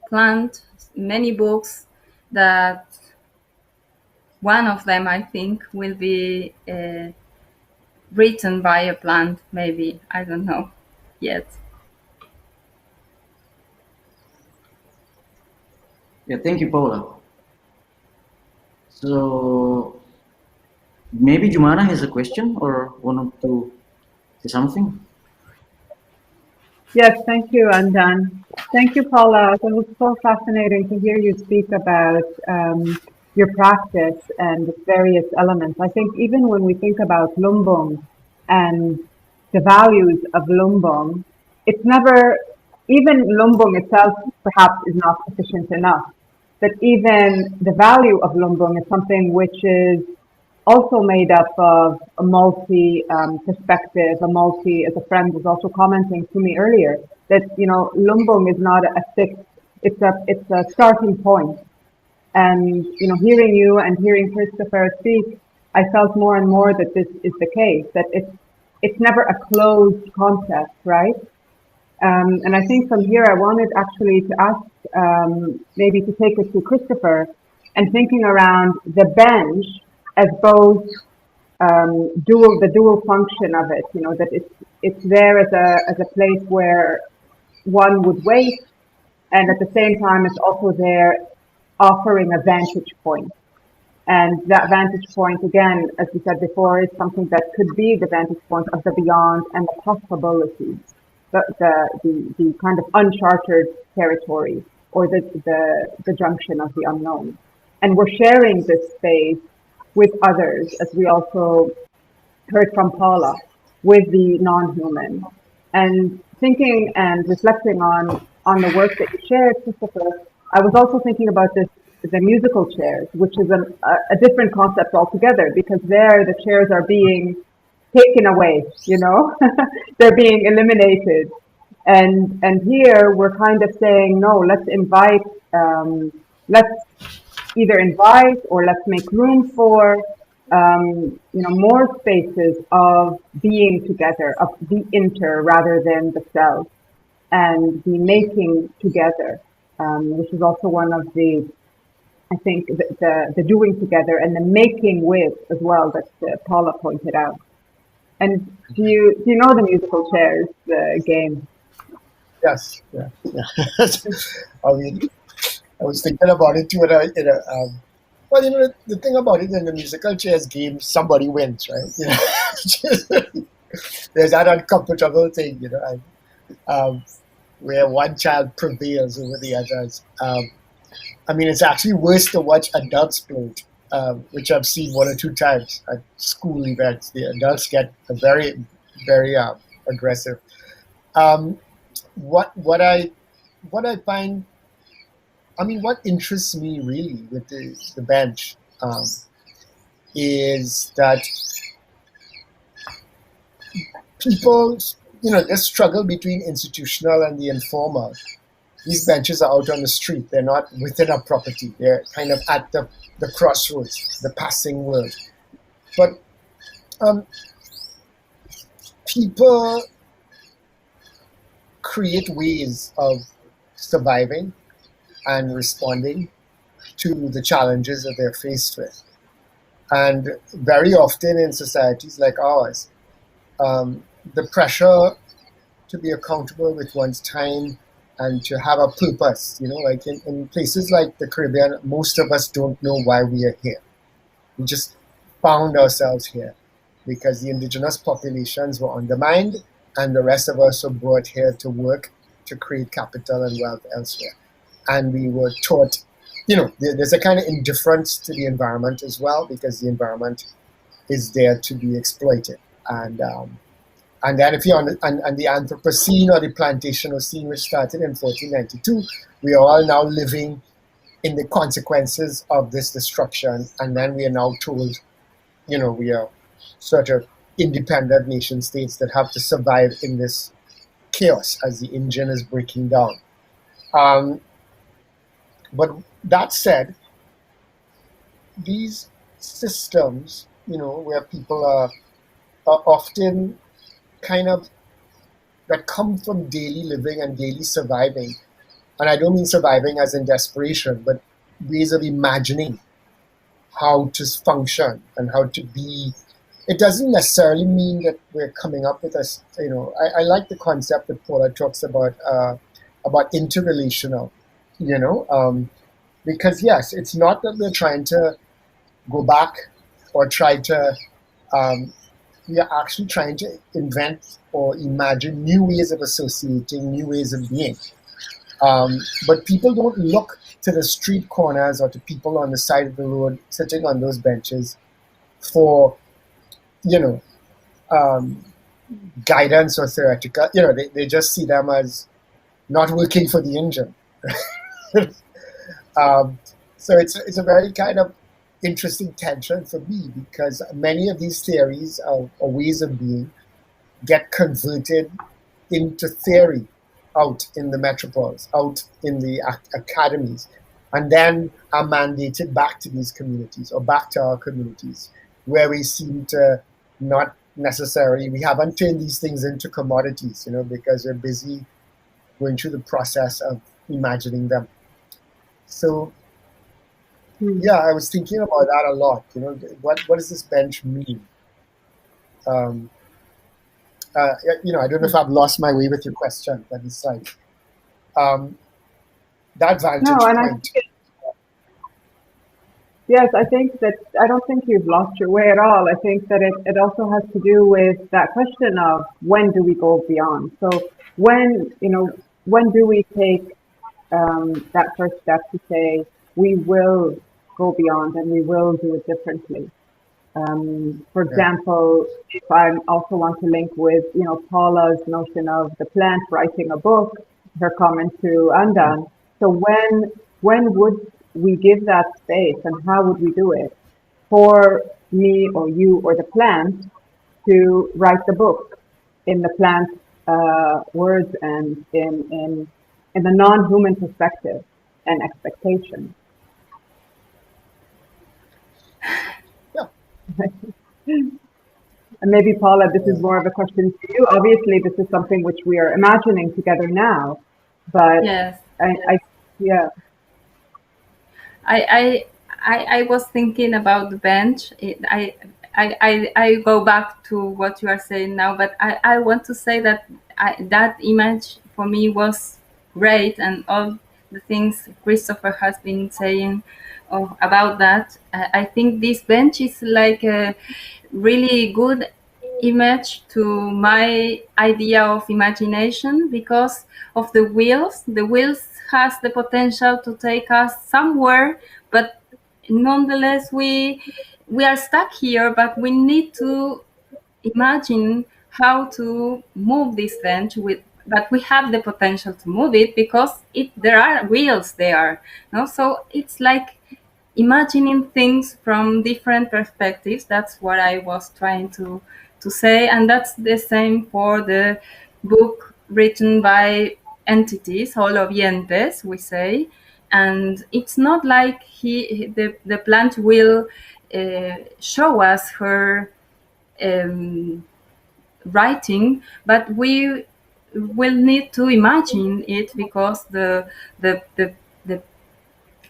planned many books that one of them, I think, will be written by a plant, maybe. I don't know yet. Yeah. Thank you, Paula. So maybe Jumana has a question or wanted to say something. Yes, thank you, Andan. Thank you, Paula. It was so fascinating to hear you speak about your practice and its various elements. I think even when we think about Lumbung and the values of Lumbung, it's never, even Lumbung itself perhaps is not sufficient enough. But even the value of Lumbung is something which is also made up of a multi perspective, as a friend was also commenting to me earlier, that, Lumbung is not a fixed, it's a starting point. And, hearing you and hearing Christopher speak, I felt more and more that this is the case, that it's never a closed concept, right? And I think from here, I wanted actually to ask, maybe to take it to Christopher, and thinking around the bench as both the dual function of it, that it's there as a place where one would wait, and at the same time, it's also there offering a vantage point. And that vantage point, again, as we said before, is something that could be the vantage point of the beyond and the possibilities, the kind of uncharted territory, or the junction of the unknown. And we're sharing this space with others, as we also heard from Paula, with the non-human. And thinking and reflecting on the work that you shared, Christopher, I was also thinking about the musical chairs, which is a different concept altogether, because there the chairs are being taken away, they're being eliminated. And here we're kind of saying, no, let's either invite or let's make room for, more spaces of being together, of the inter rather than the self, and the making together, which is also one of I think, the doing together and the making with as well that Paula pointed out. And do you know the musical chairs game? Yes, yeah. I mean, I was thinking about it too. Well, the thing about it in the musical chairs game, somebody wins, right? There's that uncomfortable thing, where one child prevails over the others. I mean, it's actually worse to watch adults play it, which I've seen one or two times at school events. The adults get very, very aggressive. What I find, I mean, what interests me really with the bench is that people, this struggle between institutional and the informal. These benches are out on the street. They're not within a property. They're kind of at the crossroads, the passing world. But people create ways of surviving and responding to the challenges that they're faced with. And very often in societies like ours, the pressure to be accountable with one's time and to have a purpose, like in places like the Caribbean, most of us don't know why we are here. We just found ourselves here because the indigenous populations were undermined and the rest of us were brought here to work, to create capital and wealth elsewhere. And we were taught, there's a kind of indifference to the environment as well, because the environment is there to be exploited. And then if you're on the Anthropocene or the Plantationocene, which started in 1492, we are all now living in the consequences of this destruction. And then we are now told, we are sort of independent nation states that have to survive in this chaos as the engine is breaking down. But that said, these systems, where people are often kind of, that come from daily living and daily surviving. And I don't mean surviving as in desperation, but ways of imagining how to function and how to be. It doesn't necessarily mean that we're coming up with a, I like the concept that Paula talks about interrelational, because yes, it's not that we're trying to go back or try to, we are actually trying to invent or imagine new ways of associating, new ways of being. But people don't look to the street corners or to people on the side of the road sitting on those benches for, guidance or theoretical. They just see them as not working for the engine. So it's a very kind of interesting tension for me, because many of these theories or ways of being get converted into theory out in the metropoles, out in the academies, and then are mandated back to these communities or back to our communities, where we seem to not necessarily, we haven't turned these things into commodities, because we're busy going through the process of imagining them. So yeah, I was thinking about that a lot. What does this bench mean? I don't know if I've lost my way with your question, but it's like that vantage point. Yes, I think that, I don't think you've lost your way at all. I think that it also has to do with that question of when do we go beyond? So when do we take that first step to say we will go beyond and we will do it differently? For example, if I also want to link with, Paula's notion of the plant writing a book, her comment to Andan. So when would we give that space, and how would we do it for me or you or the plant to write the book in the plant words and in the non-human perspective and expectation? And maybe, Paula, this is more of a question to you. Obviously, this is something which we are imagining together now, but Yes. I was thinking about the bench. I go back to what you are saying now, but I want to say that that image for me was great, and all the things Christopher has been saying about that. I think this bench is like a really good image to my idea of imagination, because of the wheels. The wheels has the potential to take us somewhere, but nonetheless we are stuck here, but we need to imagine how to move this bench but we have the potential to move it because there are wheels there. No? So it's like imagining things from different perspectives. That's what I was trying to say, and that's the same for the book written by entities, holovientes, we say. And it's not like the plant will show us her writing, but we will need to imagine it, because the the the,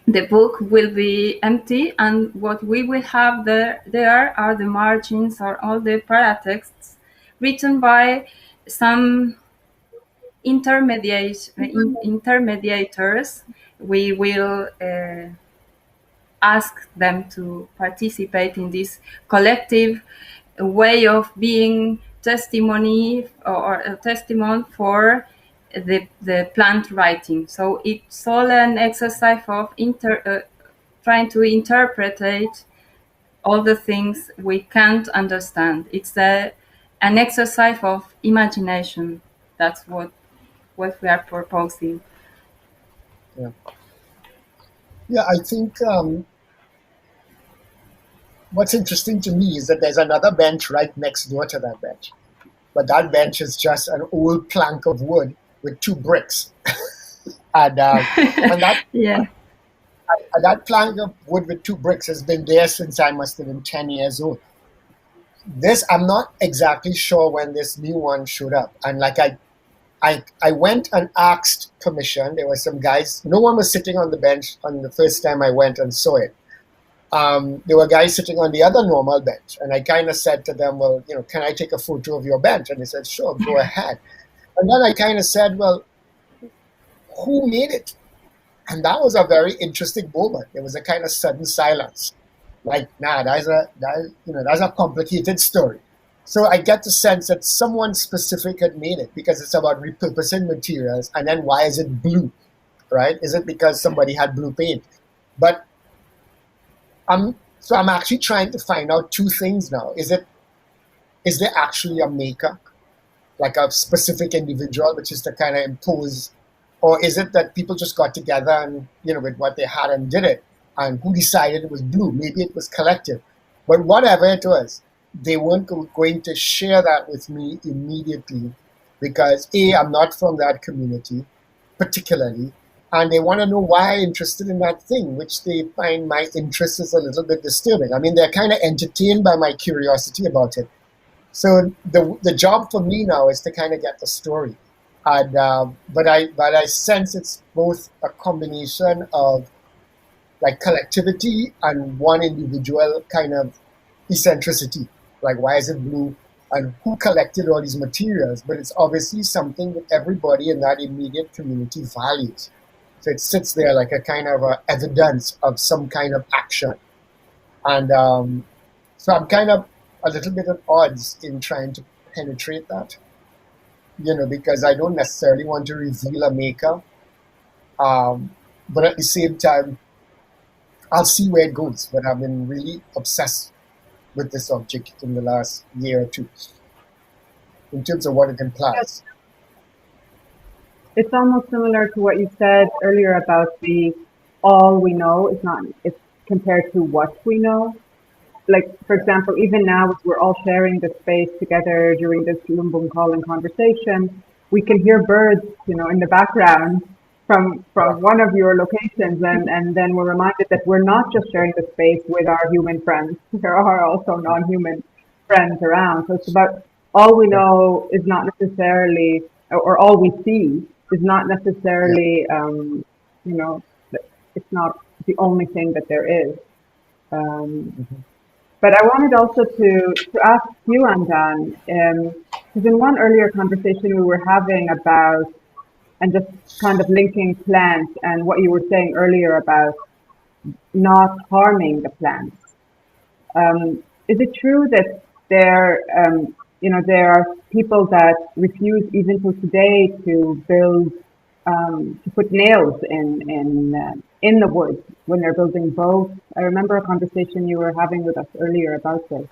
the book will be empty, and what we will have there are the margins or all the paratexts written by some intermediators. We will ask them to participate in this collective way of being testimony or a testimony for the plant writing. So it's all an exercise of trying to interpret all the things we can't understand. It's an exercise of imagination. That's what we are proposing. Yeah, I think what's interesting to me is that there's another bench right next door to that bench. But that bench is just an old plank of wood with 2 bricks. and that Yeah. that plank of wood with 2 bricks has been there since I must have been 10 years old. This, I'm not exactly sure when this new one showed up. And like I went and asked permission. There were some guys. No one was sitting on the bench on the first time I went and saw it. There were guys sitting on the other normal bench, and I kind of said to them, well, can I take a photo of your bench? And they said, sure, go ahead. And then I kind of said, well, who made it? And that was a very interesting moment. There was a kind of sudden silence. Like, nah, that's a complicated story. So I get the sense that someone specific had made it, because it's about repurposing materials. And then why is it blue, right? Is it because somebody had blue paint? But I'm actually trying to find out 2 things now. Is there actually a maker, like a specific individual, which is to kind of impose, or is it that people just got together and, with what they had and did it, and who decided it was blue? Maybe it was collective. But whatever it was, they weren't going to share that with me immediately, because I'm not from that community particularly, and they want to know why I'm interested in that thing, which they find my interest is a little bit disturbing. I mean, they're kind of entertained by my curiosity about it. So the job for me now is to kind of get the story. And but I sense it's both a combination of like collectivity and one individual kind of eccentricity. Like, why is it blue? And who collected all these materials? But it's obviously something that everybody in that immediate community values. So it sits there like a kind of evidence of some kind of action. And so I'm kind of a little bit at odds in trying to penetrate that, because I don't necessarily want to reveal a maker. But at the same time, I'll see where it goes. But I've been really obsessed with this object in the last year or 2, in terms of what it implies. It's almost similar to what you said earlier about the all we know is not, it's compared to what we know. Like, for example, even now, as we're all sharing the space together during this Lumbung calling conversation, we can hear birds, in the background from one of your locations, and then we're reminded that we're not just sharing the space with our human friends. There are also non-human friends around. So it's about all we know is not necessarily, or all we see is not necessarily, it's not the only thing that there is. But I wanted also to ask you, Andan, because in one earlier conversation we were having about, and just kind of linking plants and what you were saying earlier about not harming the plants. Is it true that there are people that refuse even to today to build, to put nails in the woods when they're building boats? I remember a conversation you were having with us earlier about this.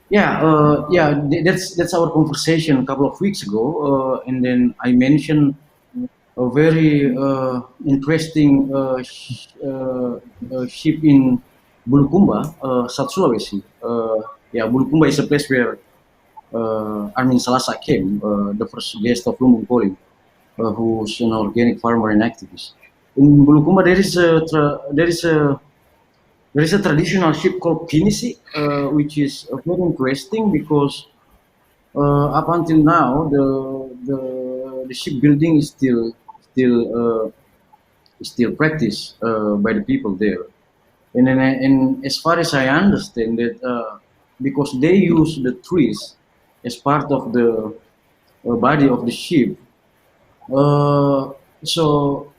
That's our conversation a couple of weeks ago, and then I mentioned a very interesting ship in Bulukumba, South Sulawesi. Bulukumba is a place where Armin Salasa came, the first guest of Lumbung Calling, who's an organic farmer and activist. In Bulukumba, there is a traditional ship called Kinisi, which is very interesting because up until now, the shipbuilding is still practiced by the people there. And as far as I understand that, because they use the trees as part of the body of the ship, uh, so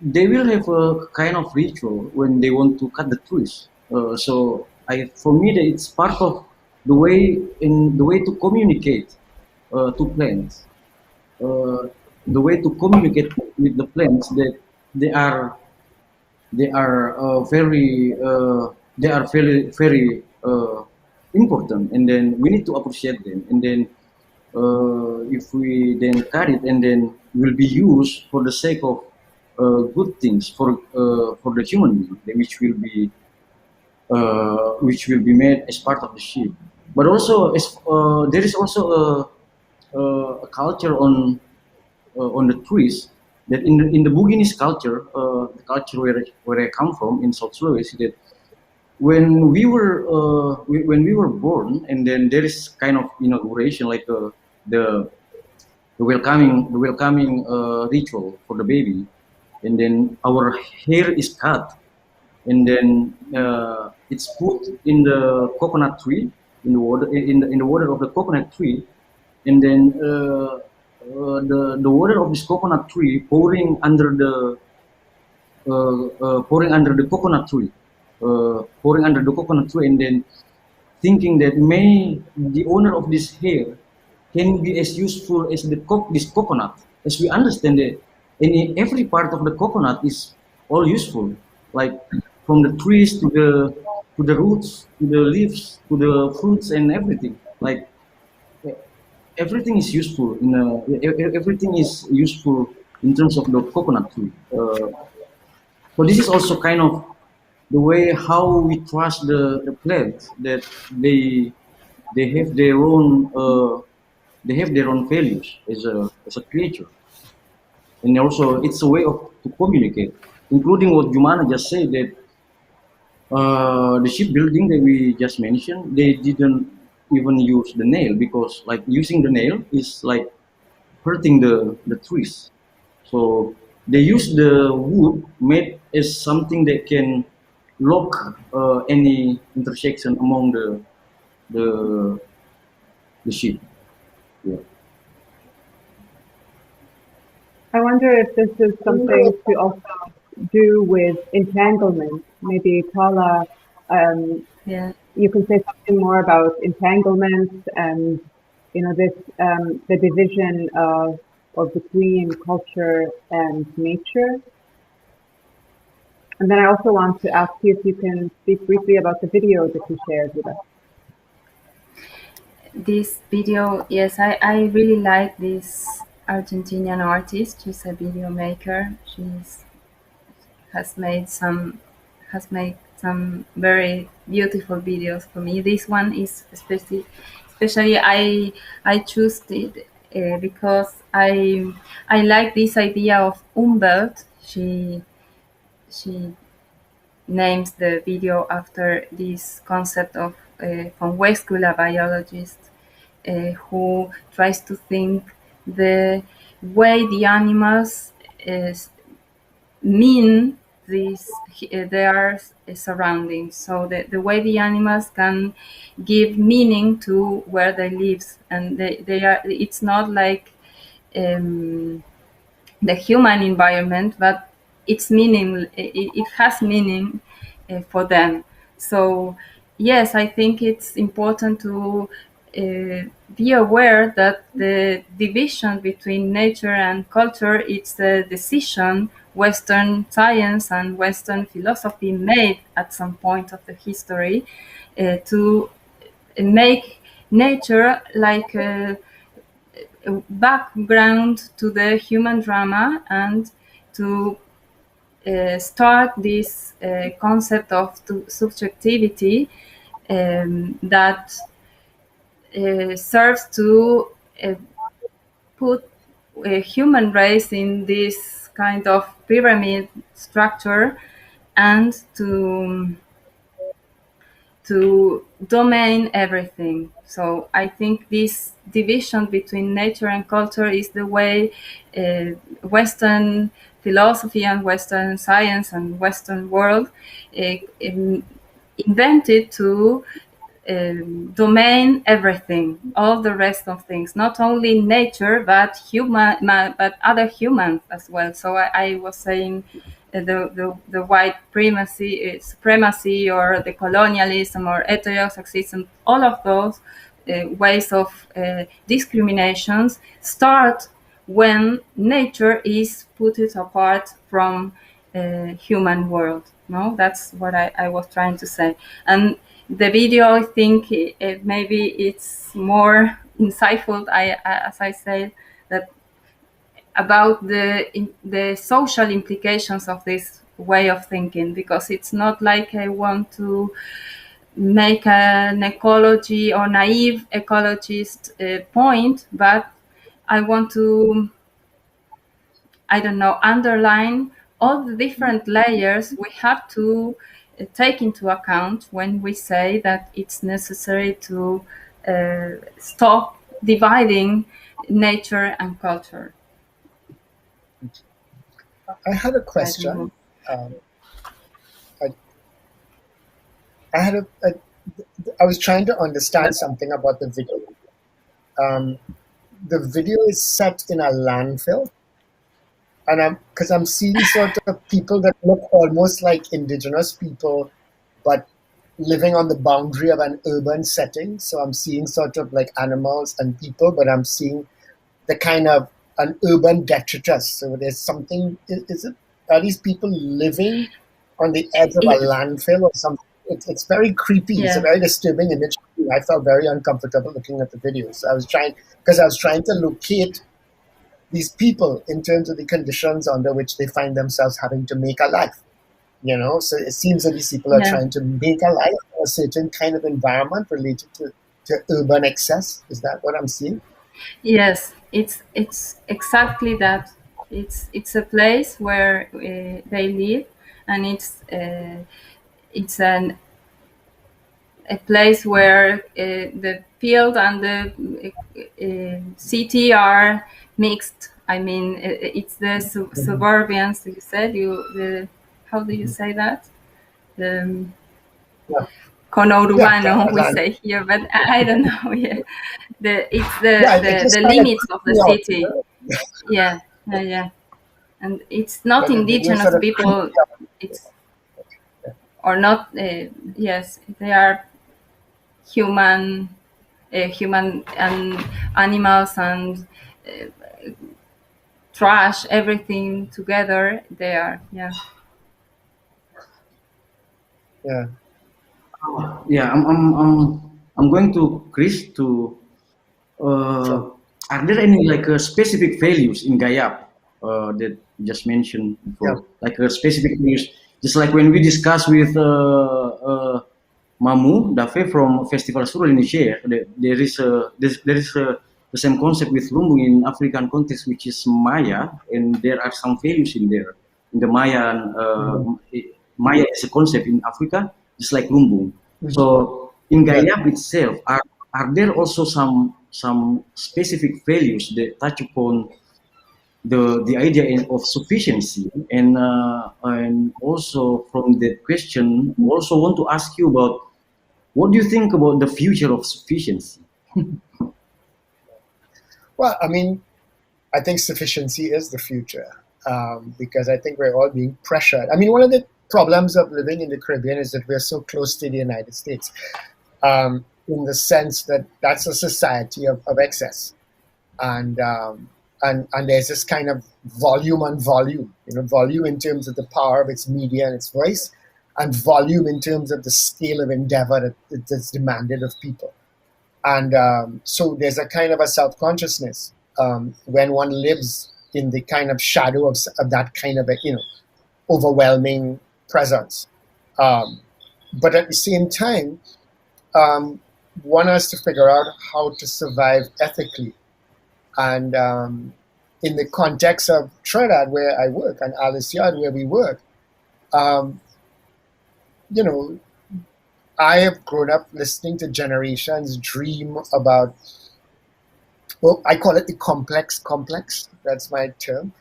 they will have a kind of ritual when they want to cut the trees. So for me, that it's part of the way to communicate to plants, uh, the way to communicate with the plants that they are they are they are very important, and then we need to appreciate them, and then if we then cut it and then will be used for the sake of good things for the human being, which will be made as part of the ship. But also, there is also a culture on the trees, that in the Buginese culture, the culture where I come from in South Sulawesi, that when we were born, and then there is kind of inauguration, like the the welcoming ritual for the baby, and then our hair is cut, and then it's put in the coconut tree, in the water of the coconut tree, and then the water of this coconut tree pouring under the coconut tree, and then thinking that may the owner of this hair can be as useful as this coconut. As we understand it, every part of the coconut is all useful, like from the trees to the roots, to the leaves, to the fruits, and everything. Like everything is useful everything is useful in terms of the coconut tree. So this is also kind of the way how we trust the plants, that they they have their own they have their own values as a creature, and also it's a way of to communicate, including what Jumana just said, that the shipbuilding that we just mentioned, they didn't even use the nail, because like using the nail is like hurting the trees. So they use the wood made as something that can lock any intersection among the the ship. Yeah. I wonder if this is something to also do with entanglement. Maybe Paula, Yeah. you can say something more about entanglements and this the division of between culture and nature. And then I also want to ask you if you can speak briefly about the video that you shared with us. This video, yes, I really like this Argentinian artist. She's a video maker. She's has made some has made some very beautiful videos for me. This one is especially I chose it because I like this idea of Umwelt. She names the video after this concept of von Weizsäcker, a biologist who tries to think the way the animals mean their surroundings. So the way the animals can give meaning to where they live, and they are. It's not like the human environment, but it's meaning. It has meaning for them. So yes, I think it's important to be aware that the division between nature and culture, it's a decision Western science and Western philosophy made at some point of the history to make nature like a background to the human drama, and to start this concept of subjectivity that serves to put a human race in this kind of pyramid structure, and to to domain everything. So I think this division between nature and culture is the way Western philosophy and Western science and Western world invented to domain everything, all the rest of things, not only nature but but other humans as well. So I was saying the white supremacy, or the colonialism, or heterosexism, all of those ways of discriminations start when nature is put it apart from human world. No, that's what I was trying to say. And the video, I think maybe it's more insightful, as I said, that about the social implications of this way of thinking, because it's not like I want to make an ecology or naive ecologist point, but I want to, I don't know, underline all the different layers we have to take into account when we say that it's necessary to stop dividing nature and culture. I had a question. Um, I, I had I was trying to understand something about the video. The video is set in a landfill, and because I'm seeing sort of people that look almost like indigenous people, but living on the boundary of an urban setting. So I'm seeing sort of like animals and people, but I'm seeing the kind of an urban detritus. So there's something. Are these people living on the edge of a landfill or something? It's very creepy. It's a very disturbing image. I felt very uncomfortable looking at the videos. So I was trying to locate these people in terms of the conditions under which they find themselves having to make a life. So it seems that these people are trying to make a life in a certain kind of environment related to urban excess. Is that what I'm seeing? Yes, it's exactly that. It's a place where they live, and it's a place where the field and the city are mixed. I mean, it's the suburbians. You said how do you say that? The conurbano, we say here, but I don't know. Yeah, it's the limits of the city. Yeah, and it's not indigenous people. It's or not. Yes, they are human and animals and trash, everything together. They are. Yeah. I'm going to Chris to. Are there any specific values in Gayap that you just mentioned before? Like specific values, just like when we discussed with Mamu Dafe from Festival Suro Indonesia, there is the same concept with Lumbung in African context, which is Maya, and there are some values in there. In the Mayan, Maya is a concept in Africa, just like Lumbung. So in Gayap itself, are there also some specific values that touch upon the idea of sufficiency, and also from that question, also want to ask you about what do you think about the future of sufficiency? Well, I mean, I think sufficiency is the future, because I think we're all being pressured. I mean, one of the problems of living in the Caribbean is that we're so close to the United States, in the sense that that's a society of excess, and there's this kind of volume on volume, volume in terms of the power of its media and its voice, and volume in terms of the scale of endeavor that's demanded of people. And so there's a kind of a self-consciousness when one lives in the kind of shadow of that kind of overwhelming presence. But at the same time, one has to figure out how to survive ethically. And in the context of Trinidad, where I work, and Alice Yard, where we work, I have grown up listening to generations dream about, well, I call it the complex. That's my term.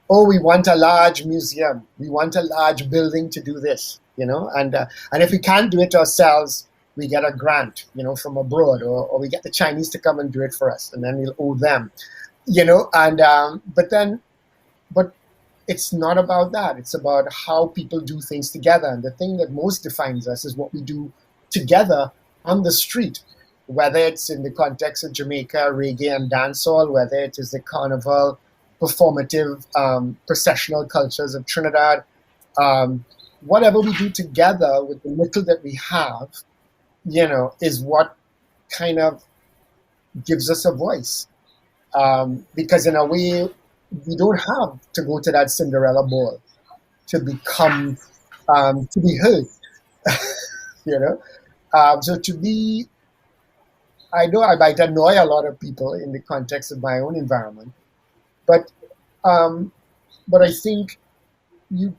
Oh, we want a large museum. We want a large building to do this, and if we can't do it ourselves, we get a grant, from abroad, or we get the Chinese to come and do it for us, and then we'll owe them, and but it's not about that. It's about how people do things together. And the thing that most defines us is what we do together on the street, whether it's in the context of Jamaica, reggae and dancehall, whether it is the carnival, performative, processional cultures of Trinidad, whatever we do together with the little that we have, is what kind of gives us a voice. Because in a way, we don't have to go to that Cinderella ball to become, to be heard, So to be, I know I might annoy a lot of people in the context of my own environment, but I think I'm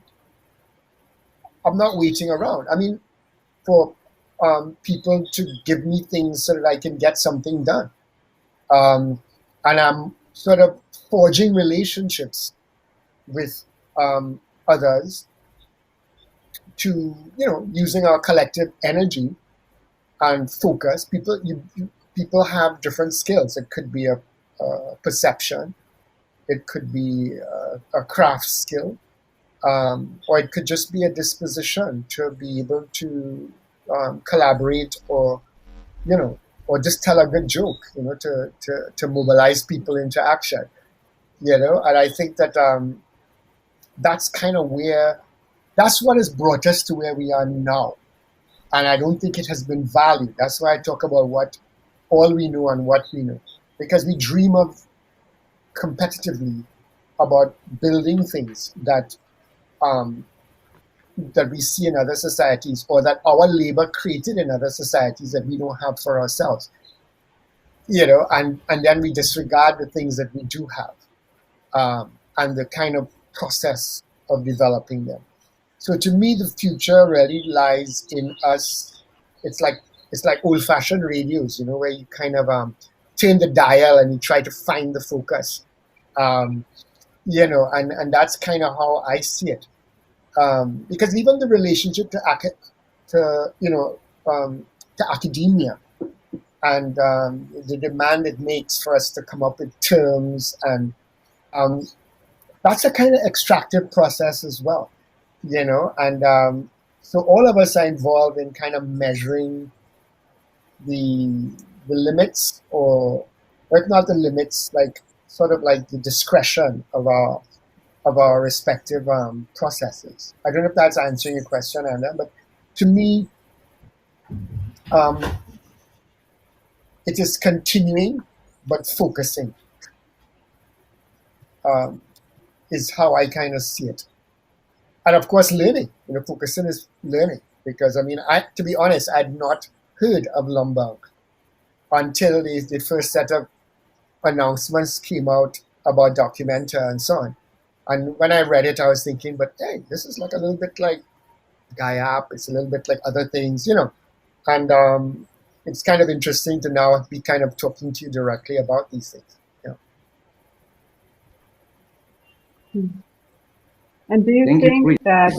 not waiting around. I mean, for people to give me things so that I can get something done. And I'm sort of forging relationships with others to, using our collective energy and focus. People have different skills. It could be a perception, it could be a craft skill, or it could just be a disposition to be able to collaborate, or just tell a good joke, to mobilize people into action, and I think that that's kind of that's what has brought us to where we are now, and I don't think it has been valued. That's why I talk about all we know and what we know, because we dream of competitively about building things that we see in other societies, or that our labor created in other societies that we don't have for ourselves, and then we disregard the things that we do have, and the kind of process of developing them. So to me, the future really lies in us. It's like old-fashioned radios, where you kind of turn the dial and you try to find the focus, and that's kind of how I see it. Because even the relationship to academia, and the demand it makes for us to come up with terms, and that's a kind of extractive process as well, and so all of us are involved in kind of measuring the limits, or if not the limits, like sort of like the discretion of our respective processes. I don't know if that's answering your question, Anna, but to me, it is continuing but focusing, is how I kind of see it. And of course, learning. Focusing is learning, because to be honest, I'd not heard of Lombok until the first set of announcements came out about Documenta and so on. And when I read it, I was thinking, but hey, this is like a little bit like GAIAP. It's a little bit like other things, And it's kind of interesting to now be kind of talking to you directly about these things. And do you Thank you, think Chris. that?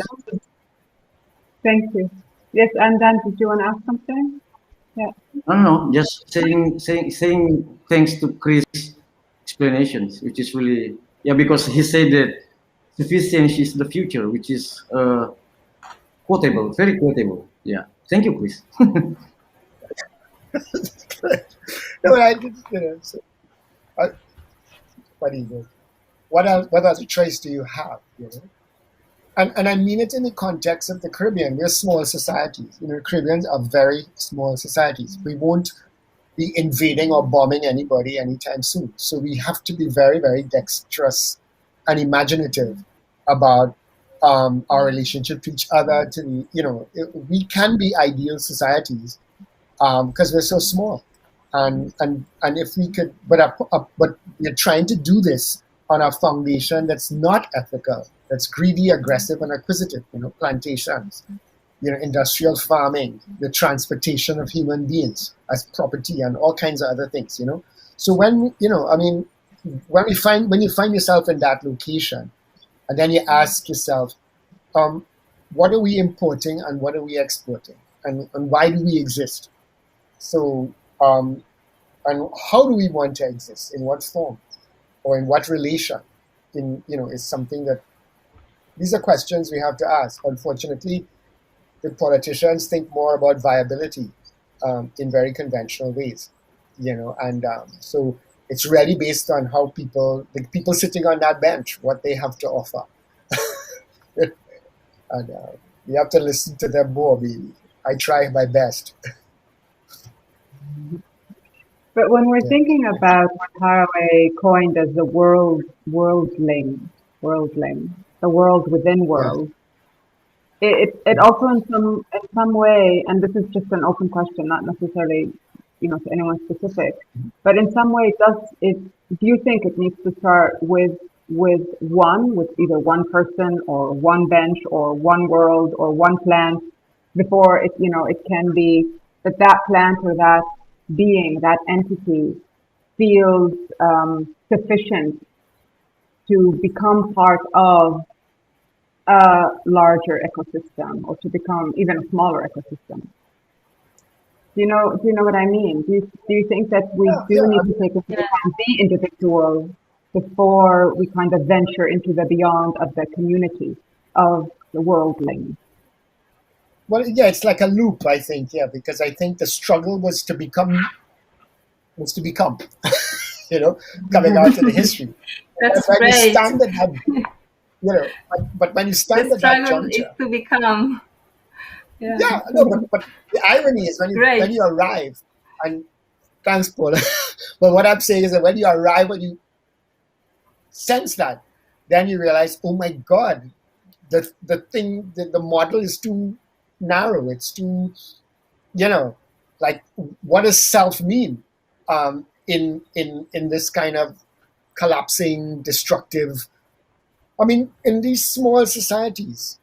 Thank you. Yes, and then did you want to ask something? Yeah. No, just saying thanks to Chris' explanations, which is really, because he said that sufficiency is the future, which is quotable, very quotable. Yeah, thank you, Chris. No, I did, so, funny, what other choice do you have, And I mean it in the context of the Caribbean. We're small societies. Caribbeans are very small societies. We won't be invading or bombing anybody anytime soon. So we have to be very, very dexterous and imaginative about our relationship to each other. We can be ideal societies because we're so small. And if we could, but we're trying to do this on a foundation that's not ethical, that's greedy, aggressive, and acquisitive, plantations. industrial farming, the transportation of human beings as property, and all kinds of other things. So when when you find yourself in that location, and then you ask yourself, what are we importing and what are we exporting, and why do we exist? So and how do we want to exist? In what form, or in what relation? Is something that these are questions we have to ask. Unfortunately, the politicians think more about viability in very conventional ways, and so it's really based on how the people sitting on that bench, what they have to offer. And you have to listen to them more, really. I try my best. But when we're Yeah. thinking about what Haraway coined as the worldling, the world within world, it also in some way, and this is just an open question, not necessarily to anyone specific, but in some way do you think it needs to start with either one person or one bench or one world or one plant before it can be that plant or that being, that entity feels sufficient to become part of a larger ecosystem, or to become even a smaller ecosystem? Do you know what I mean? Do you think that we Yeah, need to take into account the individual before we kind of venture into the beyond of the community of the worldling? Well, yeah, it's like a loop, I think, because I think the struggle was to become, coming out of the history. That's But when you great. stand at that, but when you stand The at that struggle is juncture, to become. Yeah. yeah, no, but the irony is when Great. you arrive, and thanks, Paul. But what I'm saying is that when you arrive, when you sense that, then you realize, oh my God, the model is too narrow. It's too, like, what does self mean in this kind of collapsing, destructive? I mean, in these small societies,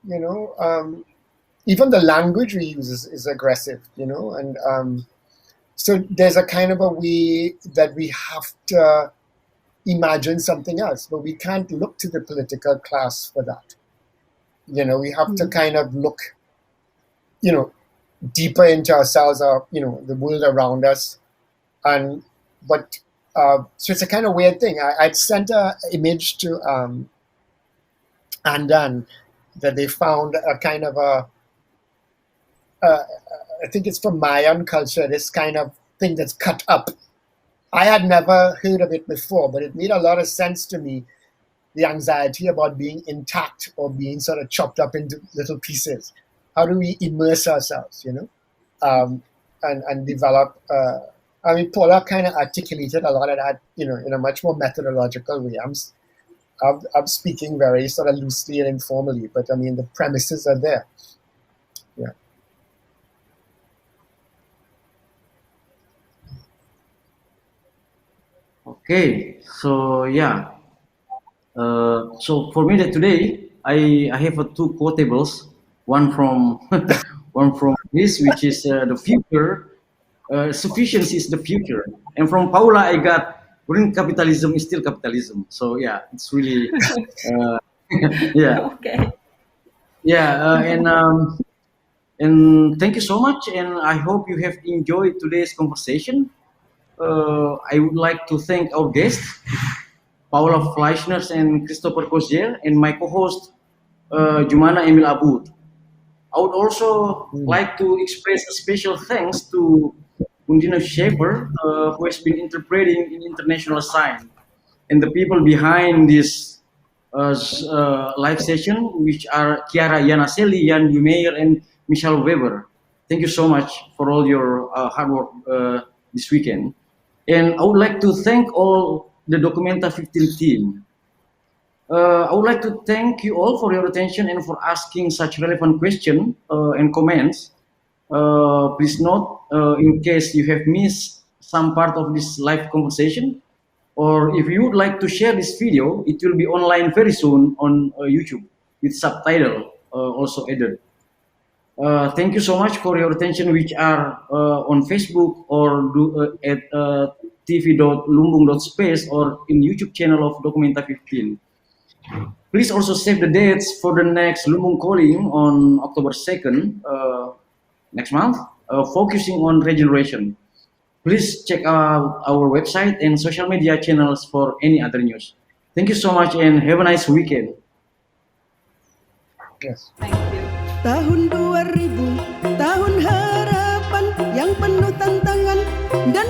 even the language we use is aggressive, and so there's a kind of a way that we have to imagine something else, but we can't look to the political class for that. We have to kind of look, deeper into ourselves, or the world around us, but so it's a kind of weird thing. I'd sent an image to Andan that they found a kind of I think it's from Mayan culture, this kind of thing that's cut up. I had never heard of it before, but it made a lot of sense to me. The anxiety about being intact or being sort of chopped up into little pieces. How do we immerse ourselves, and develop? I mean, Paula kind of articulated a lot of that, in a much more methodological way. I'm speaking very sort of loosely and informally, but I mean, the premises are there. Yeah. Okay, so yeah. So for me that today I have two quotables. One from one from this, which is the future. Sufficiency is the future, and from Paula I got green capitalism is still capitalism. So yeah, it's really yeah, Okay. yeah, and thank you so much, and I hope you have enjoyed today's conversation. I would like to thank our guests, Paula Fleischner and Christopher Kozier, and my co-host, Jumana Emil Abud. I would also like to express a special thanks to Undino Schaefer, who has been interpreting in international sign, and the people behind this live session, which are Chiara Yanaseli, Jan Dumeyer, and Michelle Weber. Thank you so much for all your hard work this weekend. And I would like to thank all the Documenta 15 team. I would like to thank you all for your attention and for asking such relevant questions and comments. Please note, in case you have missed some part of this live conversation, or if you would like to share this video, it will be online very soon on YouTube with subtitle also added. Thank you so much for your attention, which are on Facebook or at tv.lumbung.space or in YouTube channel of Documenta 15. Please also save the dates for the next Lumbung Calling on October 2nd, next month, focusing on regeneration. Please check out our website and social media channels for any other news. Thank you so much and have a nice weekend. Yes. Thank you. Tahun 2000, tahun harapan yang penuh tantangan dan